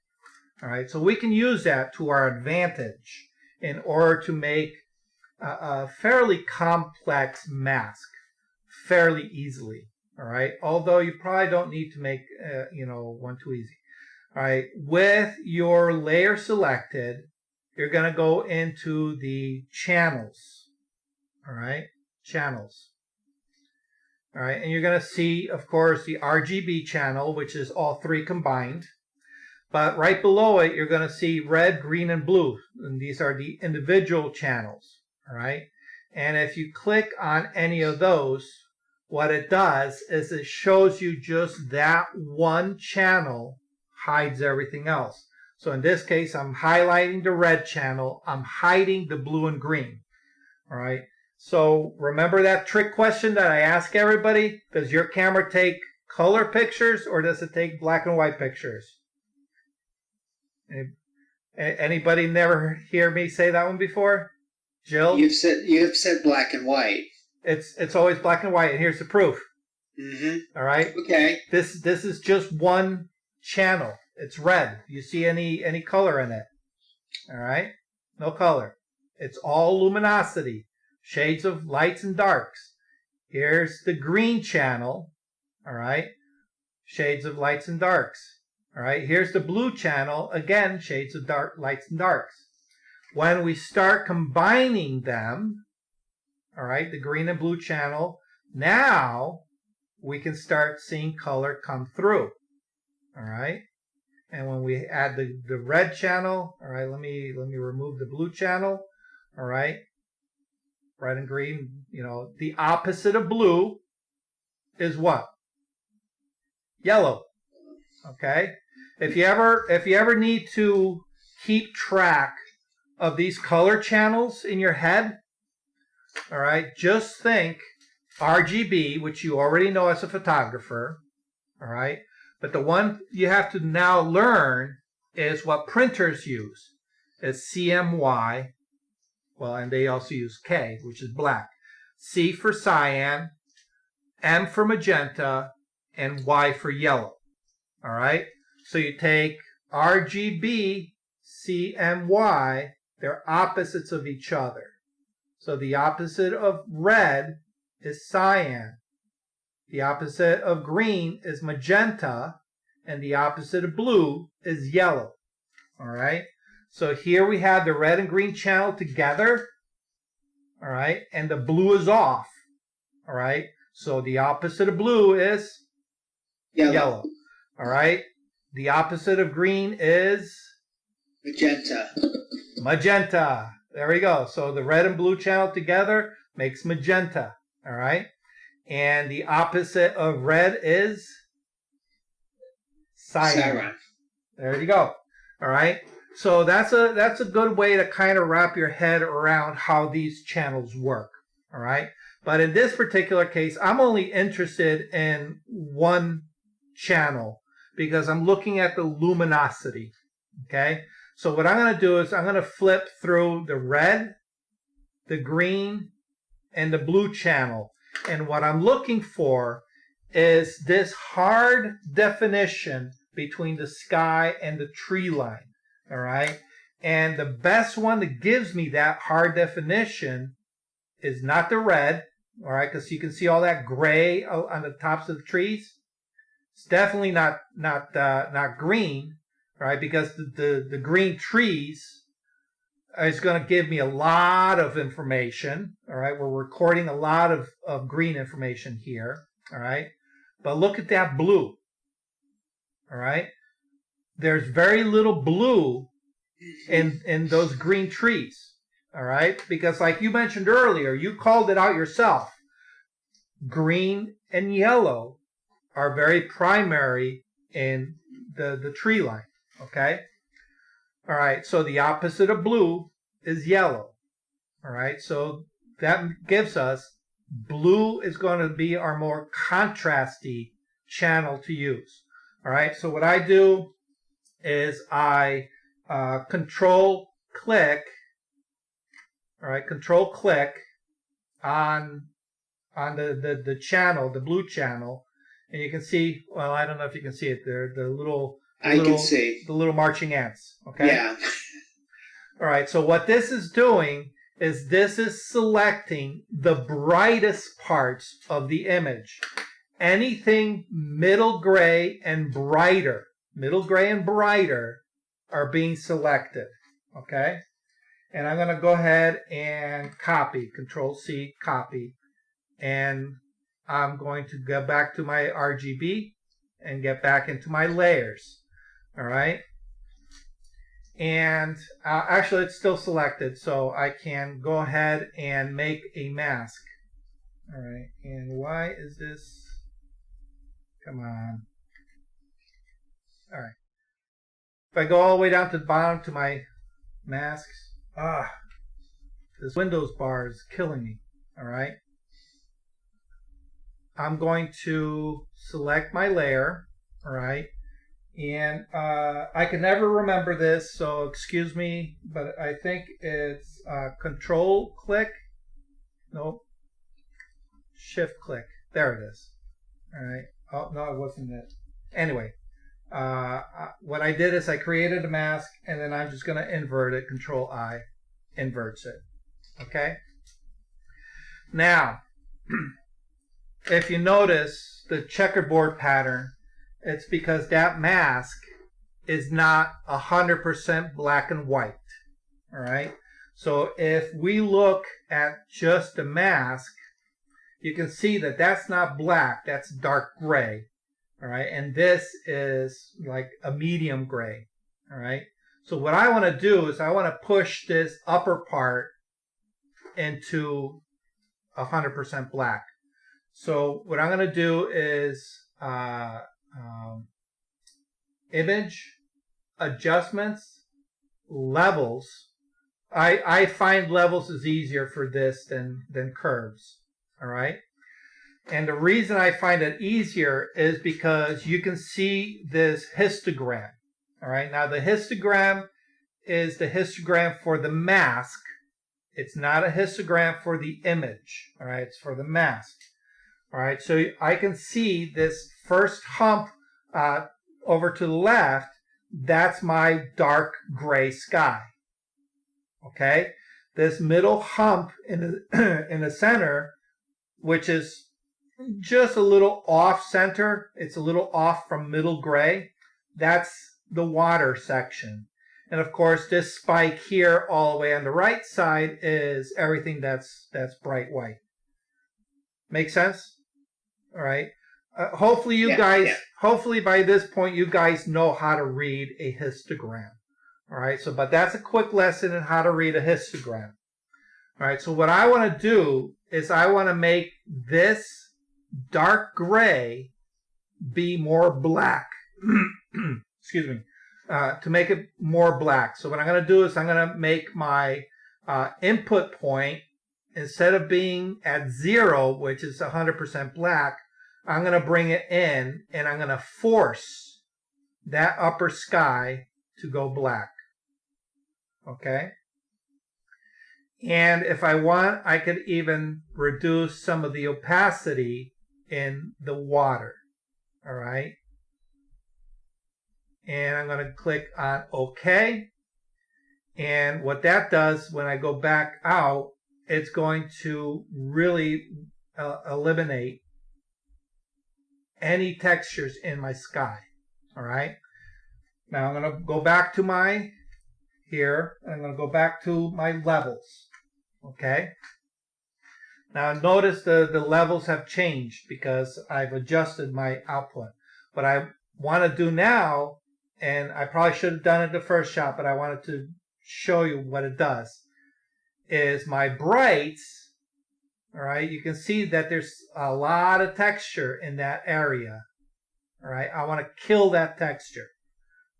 All right, so we can use that to our advantage in order to make a fairly complex mask fairly easily. All right, although you probably don't need to make one too easy. All right, with your layer selected, you're going to go into the channels. All right, channels. All right, and you're going to see, of course, the RGB channel, which is all three combined. But right below it, you're going to see red, green, and blue. And these are the individual channels. All right, and if you click on any of those, what it does is it shows you just that one channel, hides everything else. So in this case, I'm highlighting the red channel. I'm hiding the blue and green. All right. So remember that trick question that I ask everybody? Does your camera take color pictures or does it take black and white pictures? Anybody never hear me say that one before? Jill? You've said black and white. It's always black and white, and here's the proof. Mm-hmm. All right. Okay. This is just one channel. It's red. You see any color in it? All right. No color. It's all luminosity, shades of lights and darks. Here's the green channel. All right. Shades of lights and darks. All right. Here's the blue channel. Again, shades of dark, lights and darks. When we start combining them, all right, the green and blue channel, now we can start seeing color come through. All right. And when we add the red channel, all right, let me remove the blue channel. All right. Red and green, the opposite of blue is what? Yellow. Okay? If you ever need to keep track of these color channels in your head, all right, just think RGB, which you already know as a photographer, all right? But the one you have to now learn is what printers use. It's CMY, well, and they also use K, which is black. C for cyan, M for magenta, and Y for yellow, all right? So you take RGB, CMY, they're opposites of each other. So the opposite of red is cyan. The opposite of green is magenta. And the opposite of blue is yellow. All right. So here we have the red and green channel together. All right. And the blue is off. All right. So the opposite of blue is yellow. All right. The opposite of green is Magenta. Magenta. There we go. So the red and blue channel together makes magenta. All right. And the opposite of red is cyan. There you go. All right. So that's a good way to kind of wrap your head around how these channels work. All right. But in this particular case, I'm only interested in one channel because I'm looking at the luminosity. Okay. So what I'm going to do is I'm going to flip through the red, the green, and the blue channel. And what I'm looking for is this hard definition between the sky and the tree line. All right. And the best one that gives me that hard definition is not the red. All right. Because you can see all that gray on the tops of the trees. It's definitely not green. Right, because the green trees is going to give me a lot of information. All right, we're recording a lot of green information here. All right, but look at that blue. All right, there's very little blue in those green trees. All right, because like you mentioned earlier, you called it out yourself. Green and yellow are very primary in the tree line. Okay. All right, so the opposite of blue is yellow. All right, so that gives us blue is going to be our more contrasty channel to use. All right, so what I do is I control click. All right, control click on the channel, the blue channel, and you can see. Well, I don't know if you can see it there. I can see. The little marching ants. Okay. Yeah. All right. So what this is doing is this is selecting the brightest parts of the image. Anything middle gray and brighter are being selected. Okay. And I'm going to go ahead and copy, Control C, copy. And I'm going to go back to my RGB and get back into my layers. All right. And actually it's still selected, so I can go ahead and make a mask. All right. And why is this? Come on. All right. If I go all the way down to the bottom to my masks, this Windows bar is killing me. All right. I'm going to select my layer. All right. And I can never remember this, so excuse me, but I think it's Control click. Nope. Shift click. There it is. All right. Oh, no, it wasn't it. Anyway, what I did is I created a mask, and then I'm just going to invert it. Control I inverts it. Okay. Now, if you notice the checkerboard pattern, it's because that mask is not 100% black and white. All right. So if we look at just the mask, you can see that that's not black. That's dark gray. All right. And this is like a medium gray. All right. So what I want to do is I want to push this upper part into 100% black. So what I'm going to do is image, adjustments, levels. I find levels is easier for this than curves. All right. And the reason I find it easier is because you can see this histogram. All right. Now the histogram is the histogram for the mask. It's not a histogram for the image. All right. It's for the mask. All right. So I can see this first hump over to the left. That's my dark gray sky. Okay. This middle hump in the center, which is just a little off center. It's a little off from middle gray. That's the water section. And of course, this spike here all the way on the right side is everything that's bright white. Make sense? All right. Hopefully you guys, hopefully by this point, you guys know how to read a histogram. All right. So, but that's a quick lesson in how to read a histogram. All right. So what I want to do is I want to make this dark gray be more black. Excuse me. To make it more black. So what I'm going to do is I'm going to make my input point, instead of being at 0, which is 100% black, I'm going to bring it in and I'm going to force that upper sky to go black. Okay? And if I want, I could even reduce some of the opacity in the water. All right? And I'm going to click on OK. And what that does, when I go back out, it's going to really eliminate any textures in my sky. All right. Now I'm going to go back to my here. I'm going to go back to my levels. Okay. Now notice the levels have changed because I've adjusted my output. What I want to do now, and I probably should have done it the first shot, but I wanted to show you what it does, is my brights, all right, you can see that there's a lot of texture in that area. All right, I want to kill that texture.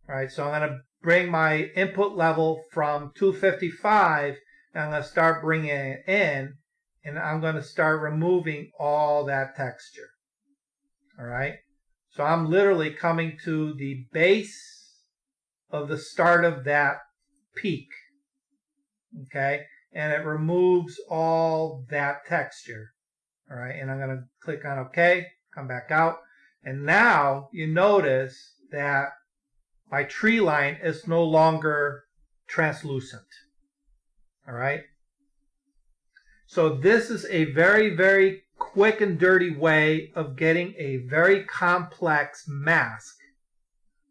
All right, so I'm going to bring my input level from 255, and I'm going to start bringing it in, and I'm going to start removing all that texture. All right, so I'm literally coming to the base of the start of that peak. Okay, and it removes all that texture. All right, and I'm going to click on OK, come back out, and now you notice that my tree line is no longer translucent. All right. So this is a very, very quick and dirty way of getting a very complex mask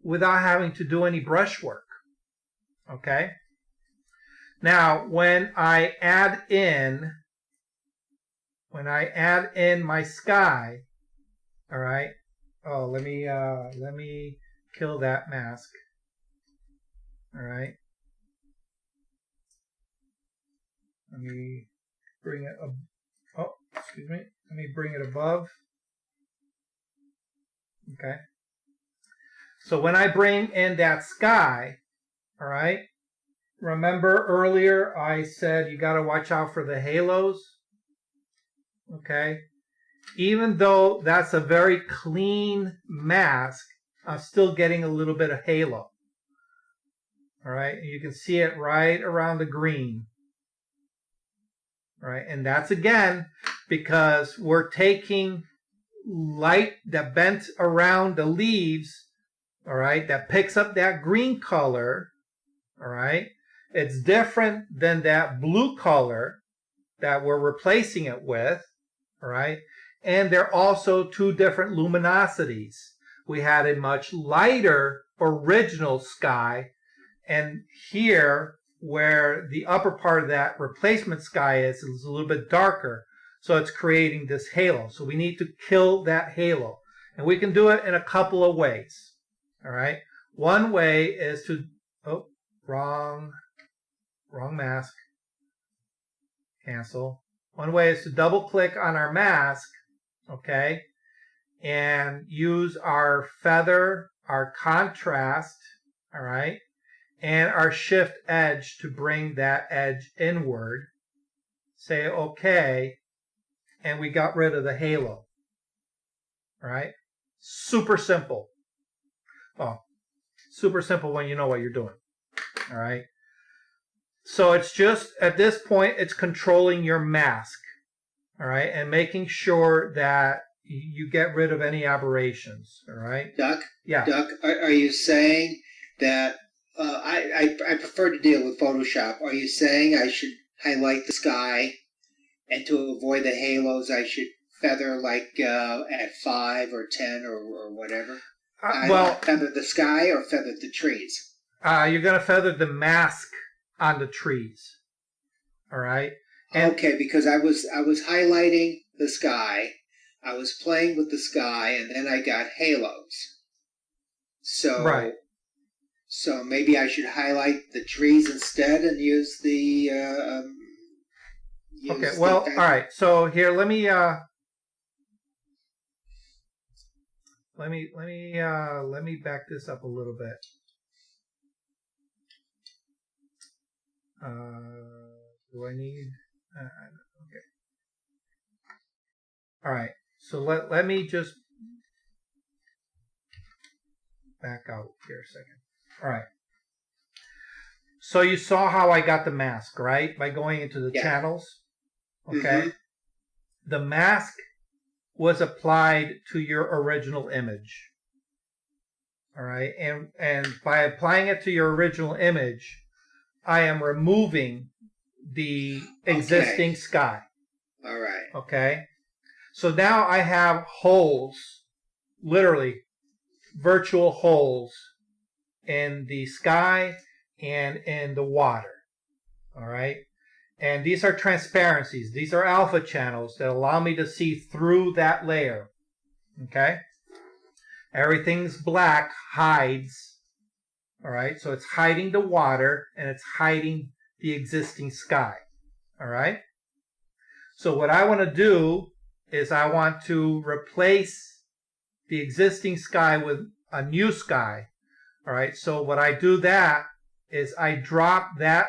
without having to do any brush work. Okay. Now, when I add in my sky, all right. Oh, let me kill that mask. All right. Let me bring it up. Oh, excuse me. Let me bring it above. Okay. So when I bring in that sky, all right, remember earlier I said you got to watch out for the halos. Okay. Even though that's a very clean mask, I'm still getting a little bit of halo. All right. You can see it right around the green. Right, and that's again because we're taking light that bent around the leaves, all right, that picks up that green color, all right. It's different than that blue color that we're replacing it with, all right. And they're also two different luminosities. We had a much lighter original sky, and here, where the upper part of that replacement sky is a little bit darker, so it's creating this halo. So we need to kill that halo, and we can do it in a couple of ways. All right, one way is to wrong mask, cancel. One way is to double click on our mask, okay, and use our feather, our contrast, all right, and our shift edge to bring that edge inward. Say OK, and we got rid of the halo. All right? Super simple. Well, super simple when you know what you're doing. All right? So it's just, at this point, it's controlling your mask. All right? And making sure that you get rid of any aberrations. All right? Duck? Yeah. Duck, are you saying that I prefer to deal with Photoshop. Are you saying I should highlight the sky, and to avoid the halos, I should feather like at 5 or 10 or whatever? Well, feather the sky or feather the trees? You're going to feather the mask on the trees. All right. And okay, because I was highlighting the sky, I was playing with the sky, and then I got halos. So. Right. So maybe I should highlight the trees instead and use the. Okay. Well, all right. So here, let me back this up a little bit. Do I need? Okay. All right. So let me just back out here a second. All right. So you saw how I got the mask, right? By going into the channels. Okay. Mm-hmm. The mask was applied to your original image. All right. And by applying it to your original image, I am removing the existing sky. All right. Okay. So now I have holes, literally virtual holes, in the sky and in the water. All right. And these are transparencies. These are alpha channels that allow me to see through that layer. Okay. Everything's black hides. All right. So it's hiding the water and it's hiding the existing sky. All right. So what I want to do is I want to replace the existing sky with a new sky. All right. So what I do that is I drop that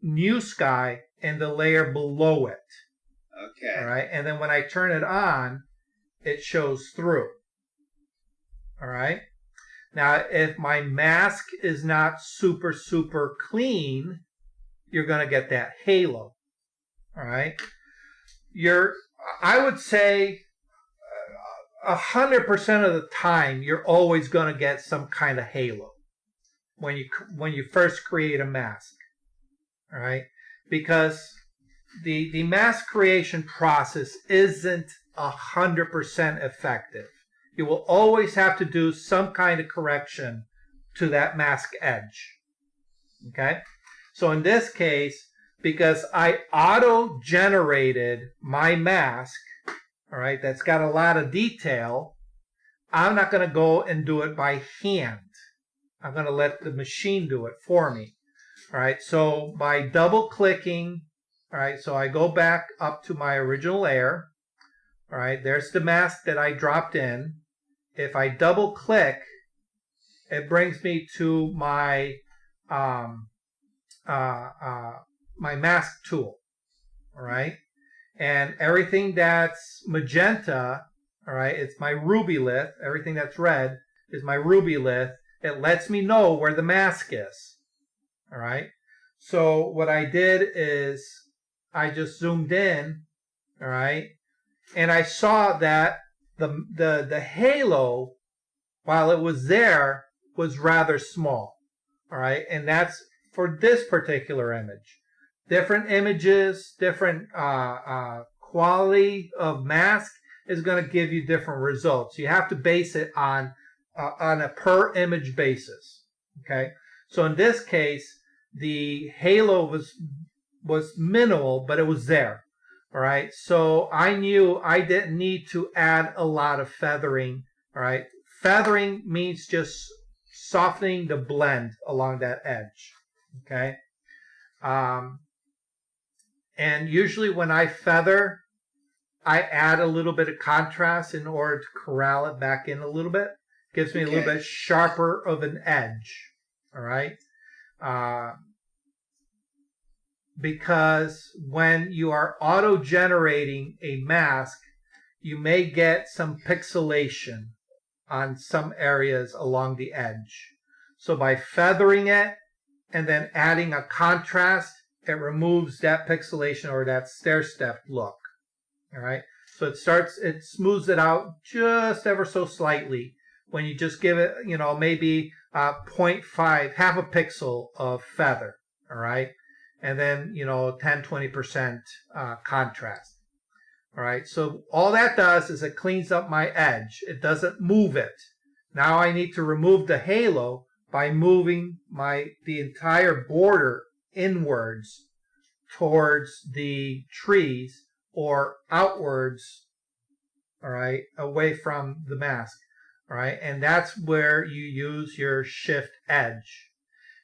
new sky in the layer below it. Okay. All right. And then when I turn it on, it shows through. All right. Now, if my mask is not super, super clean, you're going to get that halo. All right. I would say 100% of the time, you're always going to get some kind of halo when you first create a mask. All right. Because the mask creation process isn't 100% effective. You will always have to do some kind of correction to that mask edge. Okay? So in this case, because I auto-generated my mask, all right, that's got a lot of detail, I'm not going to go and do it by hand. I'm going to let the machine do it for me. All right, so by double-clicking, all right, so I go back up to my original layer. All right, there's the mask that I dropped in. If I double-click, it brings me to my my mask tool. All right, and everything that's magenta, all right, it's my ruby lith. Everything that's red is my ruby lith. It lets me know where the mask is. All right. So what I did is I just zoomed in. All right. And I saw that the halo, while it was there, was rather small. All right. And that's for this particular image. Different images, different quality of mask is going to give you different results. You have to base it on a per image basis. Okay. So in this case, the halo was minimal, but it was there. All right. So I knew I didn't need to add a lot of feathering. All right. Feathering means just softening the blend along that edge. Okay. And usually when I feather, I add a little bit of contrast in order to corral it back in a little bit. Gives me a little bit sharper of an edge. All right. Because when you are auto-generating a mask, you may get some pixelation on some areas along the edge. So by feathering it and then adding a contrast, it removes that pixelation or that stair-step look. All right. So it smooths it out just ever so slightly when you just give it, maybe 0.5, half a pixel of feather. All right. And then, 10-20% contrast. All right. So all that does is it cleans up my edge. It doesn't move it. Now I need to remove the halo by moving the entire border inwards towards the trees or outwards, all right, away from the mask, all right, and that's where you use your shift edge,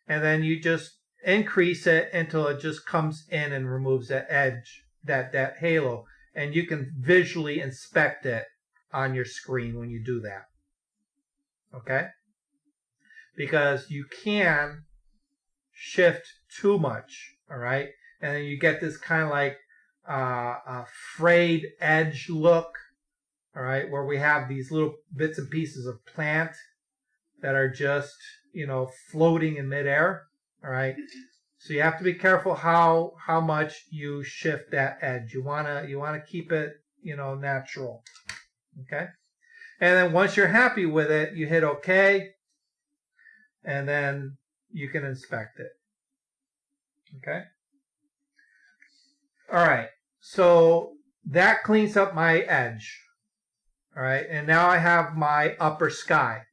and then you just increase it until it just comes in and removes that edge, that halo, and you can visually inspect it on your screen when you do that, okay, because you can shift too much, all right, and then you get this kind of like a frayed edge look, all right, where we have these little bits and pieces of plant that are just, floating in midair, all right. So you have to be careful how much you shift that edge. You wanna keep it, natural, okay. And then once you're happy with it, you hit OK, and then you can inspect it, okay. All right, so that cleans up my edge. All right, and now I have my upper sky.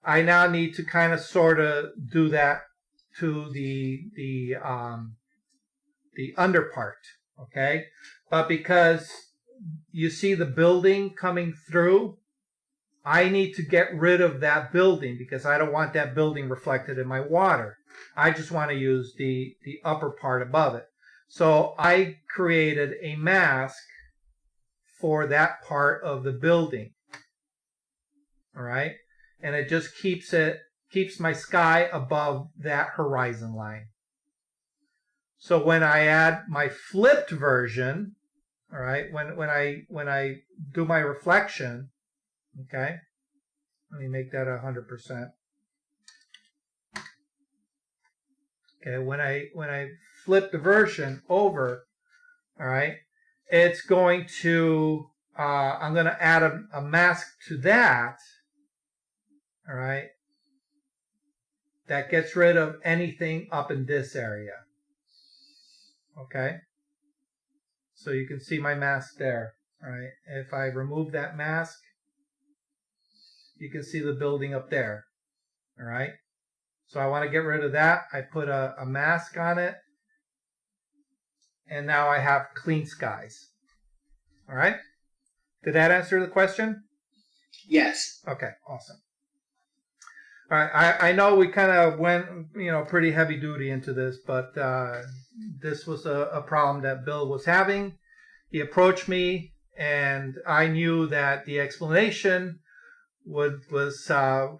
I now need to kind of sort of do that to the under part, okay? But because you see the building coming through, I need to get rid of that building because I don't want that building reflected in my water. I just want to use the upper part above it. So I created a mask for that part of the building. All right? And it just keeps my sky above that horizon line. So when I add my flipped version, all right, when I do my reflection, okay, let me make that 100%. Okay, when I flip the version over, all right, it's going to I'm going to add a mask to that, all right, that gets rid of anything up in this area. Okay, so you can see my mask there. All right, if I remove that mask, you can see the building up there. All right, so I want to get rid of that. I put a mask on it, and now I have clean skies. All right, did that answer the question? Yes. Okay, awesome. All right, I know we kind of went, pretty heavy duty into this, but this was a problem that Bill was having. He approached me, and I knew that the explanation was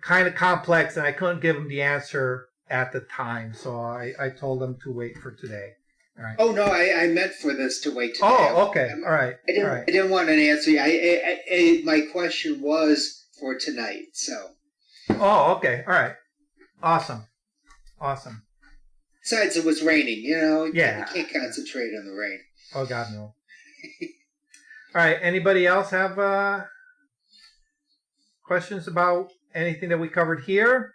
kind of complex, and I couldn't give him the answer at the time, so I told him to wait for today. All right. Oh no, I meant for this to wait today. Oh, okay, all right. I didn't want an answer. My question was for tonight, so. Oh, okay, all right. Awesome. Besides, it was raining, Yeah. You can't concentrate on the rain. Oh, God, no. All right, anybody else have questions about anything that we covered here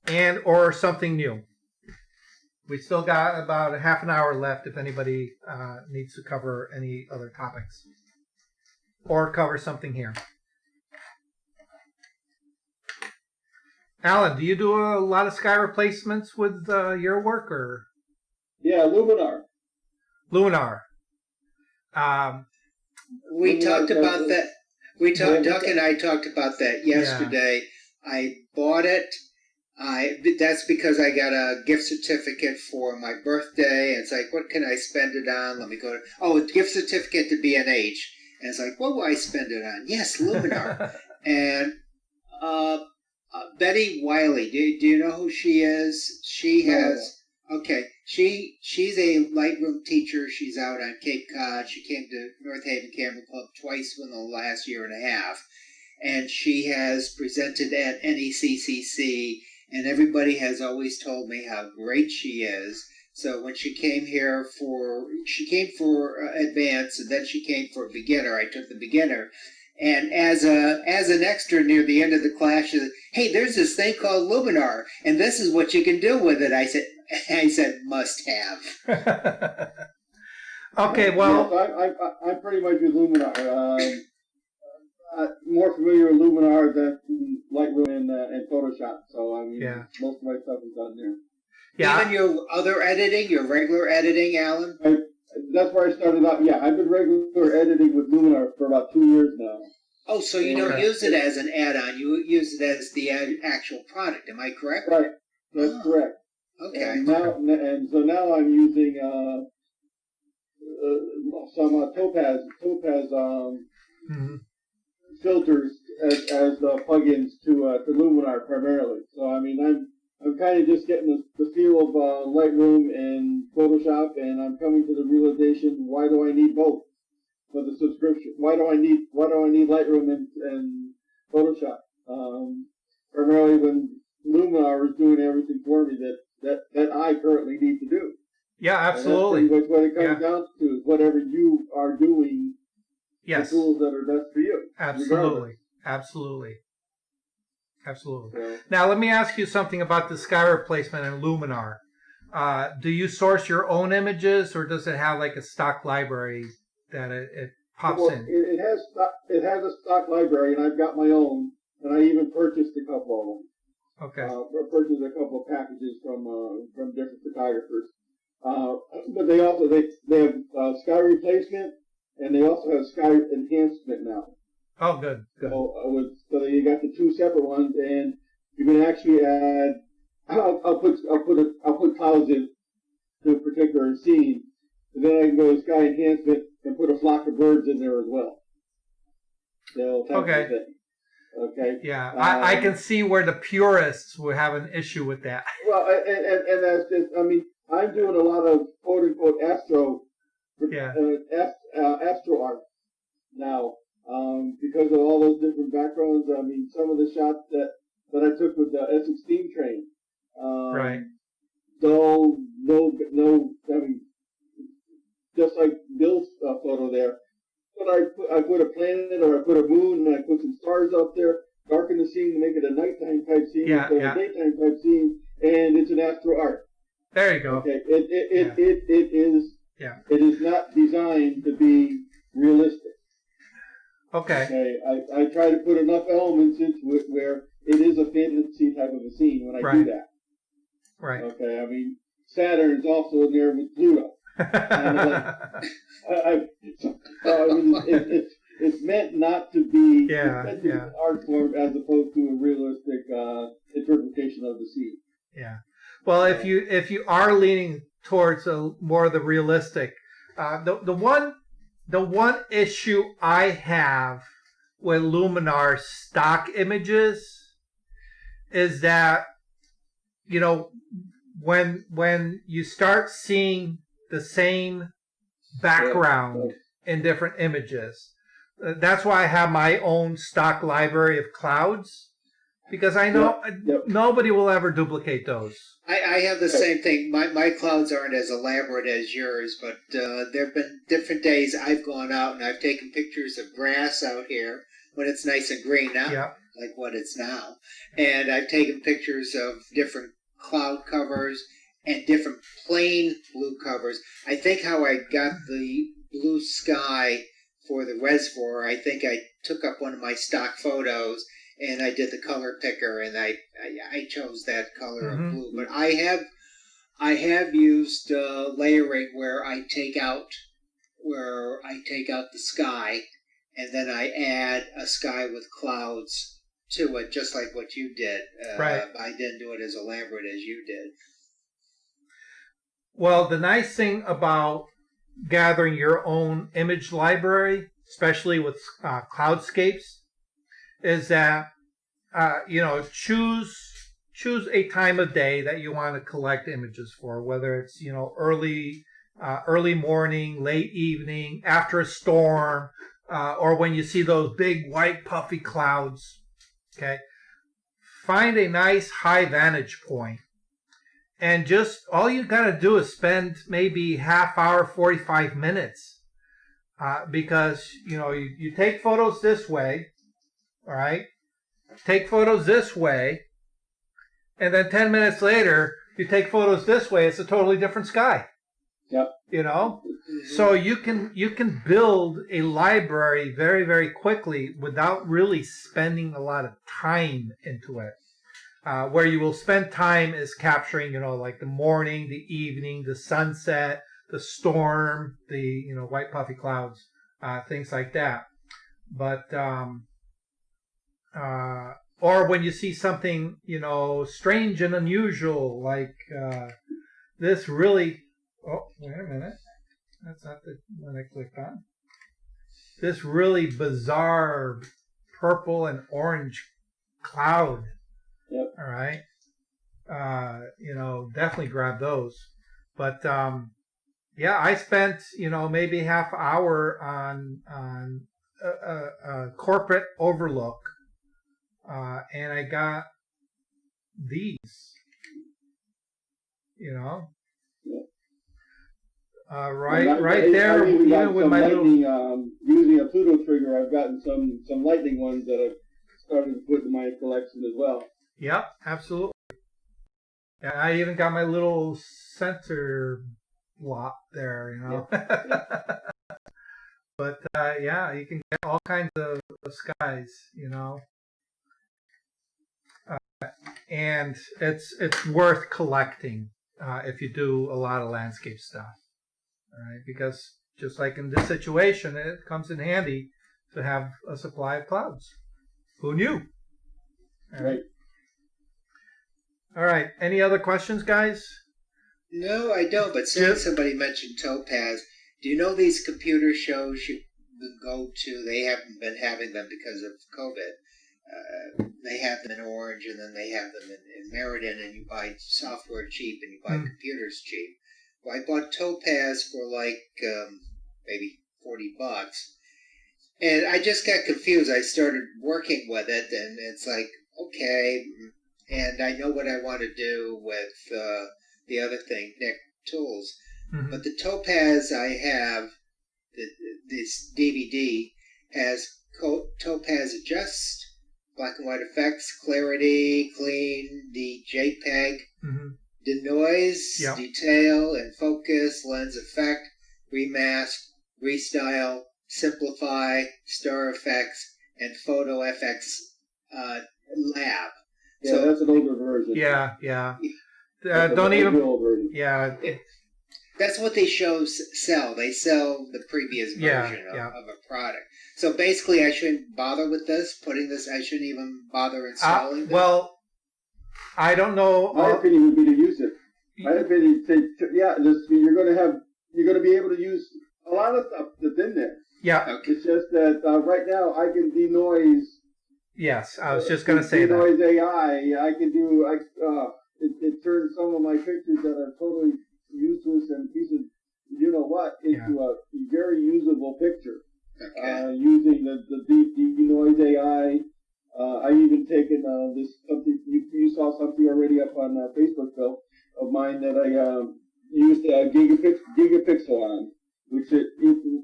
and or something new? We still got about a half an hour left if anybody needs to cover any other topics or cover something here. Alan, do you do a lot of sky replacements with your work, or? Yeah, Luminar. Luminar. We talked about that. Duck and I talked about that yesterday. Yeah. I bought it. That's because I got a gift certificate for my birthday. And it's like, what can I spend it on? Let me go to, a gift certificate to B&H. And it's like, what will I spend it on? Yes, Luminar. And Betty Wiley, do you know who she is? She has, she's a Lightroom teacher. She's out on Cape Cod. She came to North Haven Camera Club twice in the last year and a half. And she has presented at NECCC, and everybody has always told me how great she is. So when she came here she came for advanced, and then she came for beginner. I took the beginner. And as an extra near the end of the class, she said, "Hey, there's this thing called Luminar, and this is what you can do with it." I said, must have. Okay, well, I'm pretty much with Luminar. More familiar with Luminar than Lightroom and Photoshop. So most of my stuff is done there. Yeah. Even your other editing, your regular editing, Alan? That's where I started out. Yeah, I've been regular editing with Luminar for about 2 years now. Oh, so you don't use it as an add-on. You use it as the actual product. Am I correct? Right. That's correct. Okay. And so now I'm using some Topaz filters as plugins to Luminar primarily. So I'm kind of just getting the feel of Lightroom and Photoshop, and I'm coming to the realization: why do I need both for the subscription? Why do I need Lightroom and Photoshop? Primarily when Luminar is doing everything for me that I currently need to do. Yeah, absolutely. And that's what it comes down to, is whatever you are doing. Yes. The tools that are best for you. Absolutely. So, now, let me ask you something about the sky replacement and Luminar. Do you source your own images, or does it have like a stock library that it pops in? It has a stock library, and I've got my own, and I even purchased a couple of them. Okay. Purchased a couple of packages from different photographers. But they also they have sky replacement, and they also have sky enhancement now. Oh, good. Good. So you got the two separate ones, and you can actually add. I'll put clouds in to a particular scene, and then I can go to sky enhancement and put a flock of birds in there as well. Okay. Okay. Yeah, I can see where the purists would have an issue with that. Well, and that's just. I mean, I'm doing a lot of quote unquote astro art now because of all those different backgrounds. I mean, some of the shots that I took with the Essex steam train. Right. Dull, no. I mean, just like Bill's photo there. But I put a planet or I put a moon and I put some stars up there, darken the scene to make it a nighttime type scene instead of a daytime type scene, and it's an astro art. There you go. Okay. It is not designed to be realistic. Okay. I try to put enough elements into it where it is a fantasy type of a scene when I do that. Right. Okay. I mean, Saturn is also in there with Pluto. It's meant not to be an art form as opposed to a realistic interpretation of the scene. Yeah. Well, if you are leaning towards more of the realistic, the one issue I have with Luminar stock images is that, you know, when you start seeing the same background in different images, that's why I have my own stock library of clouds, because I know nobody will ever duplicate those. I have the same thing. My clouds aren't as elaborate as yours, but there have been different days I've gone out and I've taken pictures of grass out here when it's nice and green now, like what it's now. And I've taken pictures of different cloud covers and different plain blue covers. I think how I got the blue sky for the reservoir, I think I took up one of my stock photos and I did the color picker, and I chose that color of blue. But I have used layering where I take out the sky, and then I add a sky with clouds to it, just like what you did. Right. I didn't do it as elaborate as you did. Well, the nice thing about gathering your own image library, especially with cloudscapes, is that choose a time of day that you want to collect images for, whether it's early morning, late evening, after a storm, or when you see those big white puffy clouds. Okay, find a nice high vantage point, and just all you got to do is spend maybe half hour, 45 minutes, because you take photos this way. All right, take photos this way, and then 10 minutes later, you take photos this way. It's a totally different sky. Yep. So you can build a library very, very quickly without really spending a lot of time into it. Where you will spend time is capturing, like the morning, the evening, the sunset, the storm, the white puffy clouds, things like that. But or when you see something, strange and unusual, like this really... Oh, wait a minute. That's not the one I clicked on. This really bizarre purple and orange cloud. Yep. All right. Definitely grab those. But I spent maybe half hour on a corporate overlook, and I got these. Right there. Even with my lightning, using a Pluto trigger, I've gotten some lightning ones that I've started to put in my collection as well. Yep, absolutely. And I even got my little center block there, Yeah. But you can get all kinds of skies, and it's worth collecting if you do a lot of landscape stuff. All right, because just like in this situation, it comes in handy to have a supply of clouds. Who knew? Right. All right. Any other questions, guys? No, I don't. But since somebody mentioned Topaz, do you know these computer shows you can go to? They haven't been having them because of COVID. They have them in Orange, and then they have them in Meriden, and you buy software cheap, and you buy computers cheap. Well, I bought Topaz for like maybe $40, and I just got confused. I started working with it, and it's like, okay, and I know what I want to do with the other thing, Nick Tools. Mm-hmm. But the Topaz I have, this DVD, has Topaz Adjust, black and white effects, clarity, clean, the JPEG, denoise, Yep. detail, and focus, lens effect, remask, restyle, simplify, star effects, and photo FX lab. Yeah, So that's an older version. Yeah, yeah. That's Don't an even. old version. Yeah, that's what they sell. They sell the previous version of a product. So basically, I shouldn't bother with this, I shouldn't even bother installing this. well, I don't know. My opinion would be to use it. My opinion, you're going to be able to use a lot of stuff that's in there. Yeah. Okay. It's just that right now I can denoise. Yes, I was just going to say that. Denoise AI. I can do. It turns some of my pictures that are totally useless and pieces, you know what, into a very usable picture. Okay. Using the denoise AI. I even taken this something you saw something already up on Facebook, Phil, of mine that I used gigapixel on, which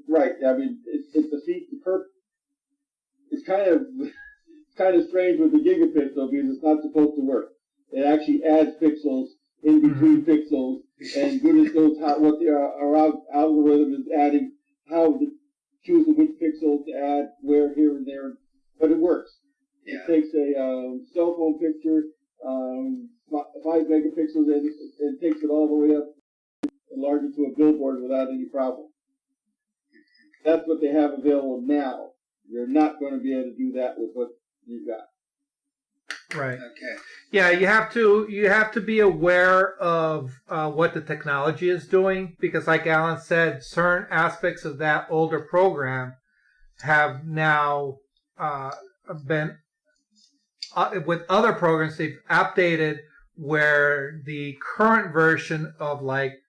right. I mean, it's kind of strange with the gigapixel because it's not supposed to work. It actually adds pixels in between pixels, and goodness knows what our algorithm is adding, how to choose which pixel to add where, here, and there. But it works. Yeah. It takes a cell phone picture, 5 megapixels, and takes it all the way up and enlarges it to a billboard without any problem. That's what they have available now. You're not going to be able to do that with what you've got. Right. Okay. Yeah, you have to be aware of what the technology is doing, because like Alan said, certain aspects of that older program have now been with other programs, they've updated where the current version of like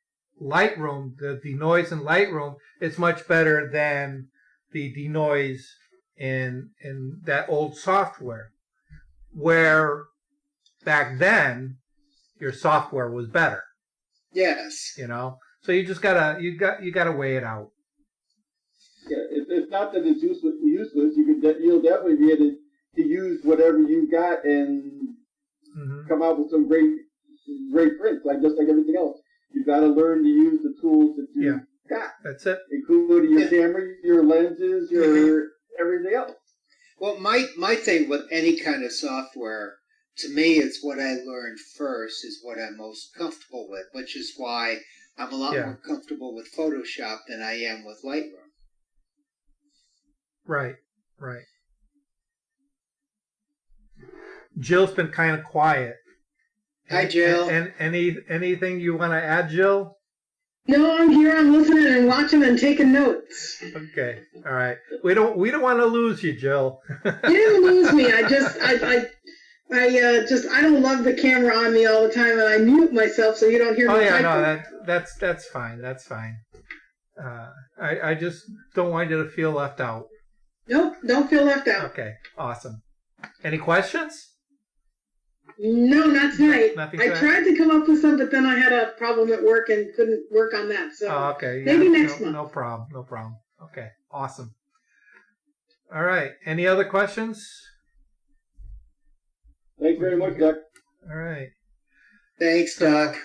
Lightroom, the denoise in Lightroom, is much better than the denoise in that old software. Where back then your software was better. Yes. You know, so you just gotta weigh it out. Yeah, it's not that it's useless. You'll definitely be able to use whatever you got and come out with some great prints, just like everything else. You've got to learn to use the tools that you got. That's it. Including your camera, your lenses, your everything else. Well, my thing with any kind of software, to me, it's what I learned first is what I'm most comfortable with, which is why I'm a lot more comfortable with Photoshop than I am with Lightroom. Right. Jill's been kind of quiet. Hi, Jill. And anything you want to add, Jill? No, I'm here. I'm listening and watching and taking notes. Okay. All right. We don't want to lose you, Jill. You didn't lose me. I don't love the camera on me all the time, and I mute myself so you don't hear me. Oh yeah, no, that's fine. That's fine. I just don't want you to feel left out. Nope, don't feel left out. Okay. Awesome. Any questions? No, not tonight. Nothing I tonight? tried to come up with some, but then I had a problem at work and couldn't work on that. So Okay. maybe next month. No problem. Okay. Awesome. All right. Any other questions? Thanks very much, Doc. All right. Thanks, Doc.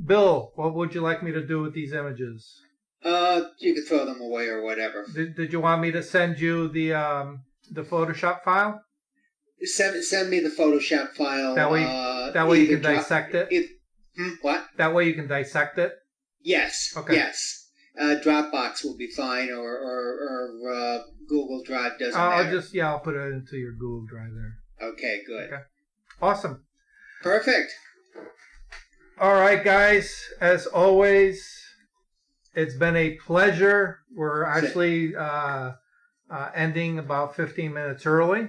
Bill, what would you like me to do with these images? You can throw them away or whatever. Did you want me to send you the Photoshop file? Send me the Photoshop file. That way you can dissect it. What? That way you can dissect it. Yes. Okay. Yes. Dropbox will be fine, or Google Drive doesn't matter. I'll put it into your Google Drive there. Okay. Good. Okay. Awesome. Perfect. All right, guys. As always, it's been a pleasure. We're actually ending about 15 minutes early.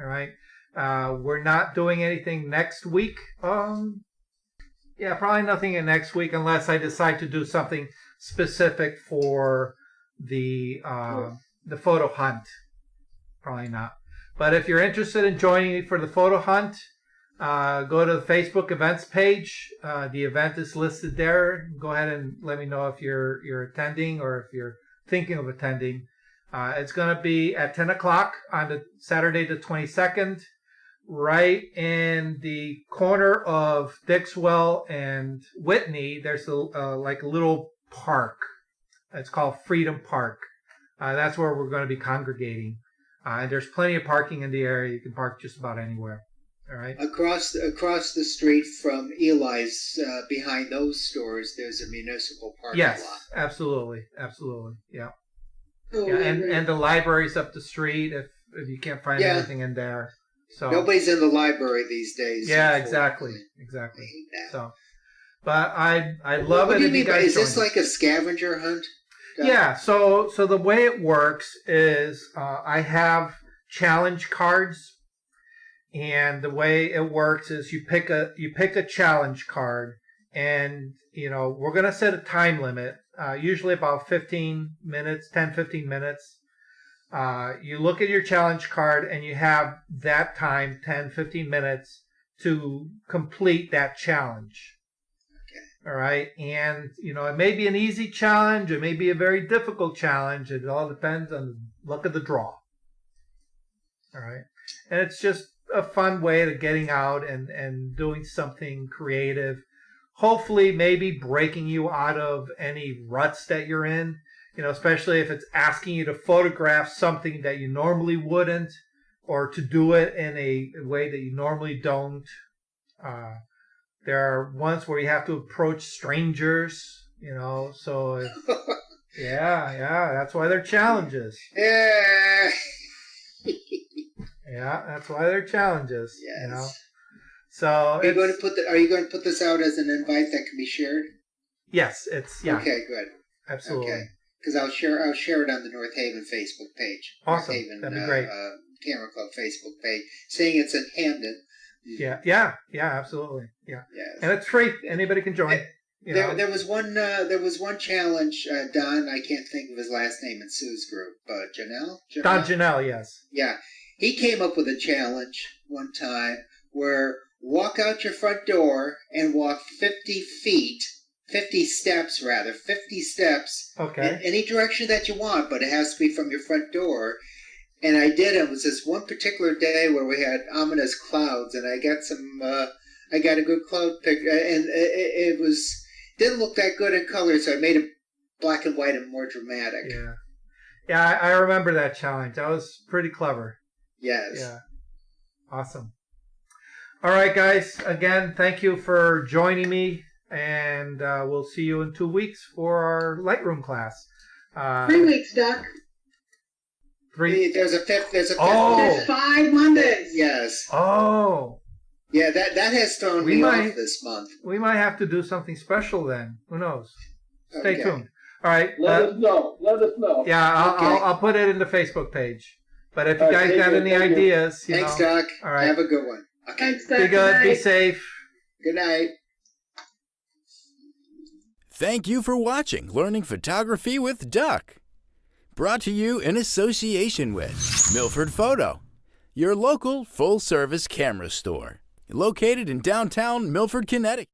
All right. We're not doing anything next week. Probably nothing in next week unless I decide to do something specific for the photo hunt. Probably not. But if you're interested in joining me for the photo hunt, go to the Facebook events page. The event is listed there. Go ahead and let me know if you're attending or if you're thinking of attending. It's going to be at 10 o'clock on the Saturday the 22nd, right in the corner of Dixwell and Whitney. There's a little park. It's called Freedom Park. That's where we're going to be congregating. And there's plenty of parking in the area. You can park just about anywhere. All right. Across the street from Eli's, behind those stores, there's a municipal parking lot. Yes, absolutely. Yeah. Oh, Yeah, right. and the library's up the street if you can't find anything in there. So Nobody's in the library these days. yeah, exactly. I hate that. So, but I love What it. do you if mean by? guys Is this join us. like a scavenger hunt? Yeah. So the way it works is I have challenge cards, and the way it works is you pick a challenge card, and we're gonna set a time limit. Usually about 15 minutes, 10, 15 minutes. You look at your challenge card and you have that time, 10, 15 minutes, to complete that challenge. Okay. All right. And, it may be an easy challenge. It may be a very difficult challenge. It all depends on the luck of the draw. All right. And it's just a fun way of getting out and doing something creative. Hopefully, maybe breaking you out of any ruts that you're in, especially if it's asking you to photograph something that you normally wouldn't, or to do it in a way that you normally don't. There are ones where you have to approach strangers, so yeah, that's why they're challenges. Yeah. Yeah, that's why they're challenges, Yes. So Are you going to put this out as an invite that can be shared? Yes, yeah. Okay, good. Absolutely. Okay, because I'll share it on the North Haven Facebook page. Awesome. North Haven, That'd be great. Camera Club Facebook page, saying it's in Hamden. Yeah, absolutely. Yeah. Yes. And it's free. Anybody can join. There was one challenge. Don, I can't think of his last name in Sue's group. Janelle. Don Janelle, yes. Yeah, he came up with a challenge one time where walk out your front door and walk 50 steps Okay. in any direction that you want, but it has to be from your front door. And I did. It was this one particular day where we had ominous clouds, and I got a good cloud picture, and it didn't look that good in color, so I made it black and white and more dramatic. Yeah, I remember that challenge. That was pretty clever. Yes. Yeah. Awesome. All right, guys. Again, thank you for joining me, and we'll see you in 2 weeks for our Lightroom class. 3 weeks, Doc. 3. There's a fifth. Oh. There's 5 Mondays. Yes. Oh. Yeah, that has thrown me off this month. We might have to do something special then. Who knows? Stay Okay. tuned. All right. Let us know. Yeah, Okay. I'll put it in the Facebook page. But if you All right, guys thank got you, any thank you. ideas, Thanks, Doc. All right. Have a good one. Okay. Thanks, Doc. Be good. Be night. safe. Good night. Thank you for watching Learning Photography with Duck. Brought to you in association with Milford Photo, your local full-service camera store, located in downtown Milford, Connecticut.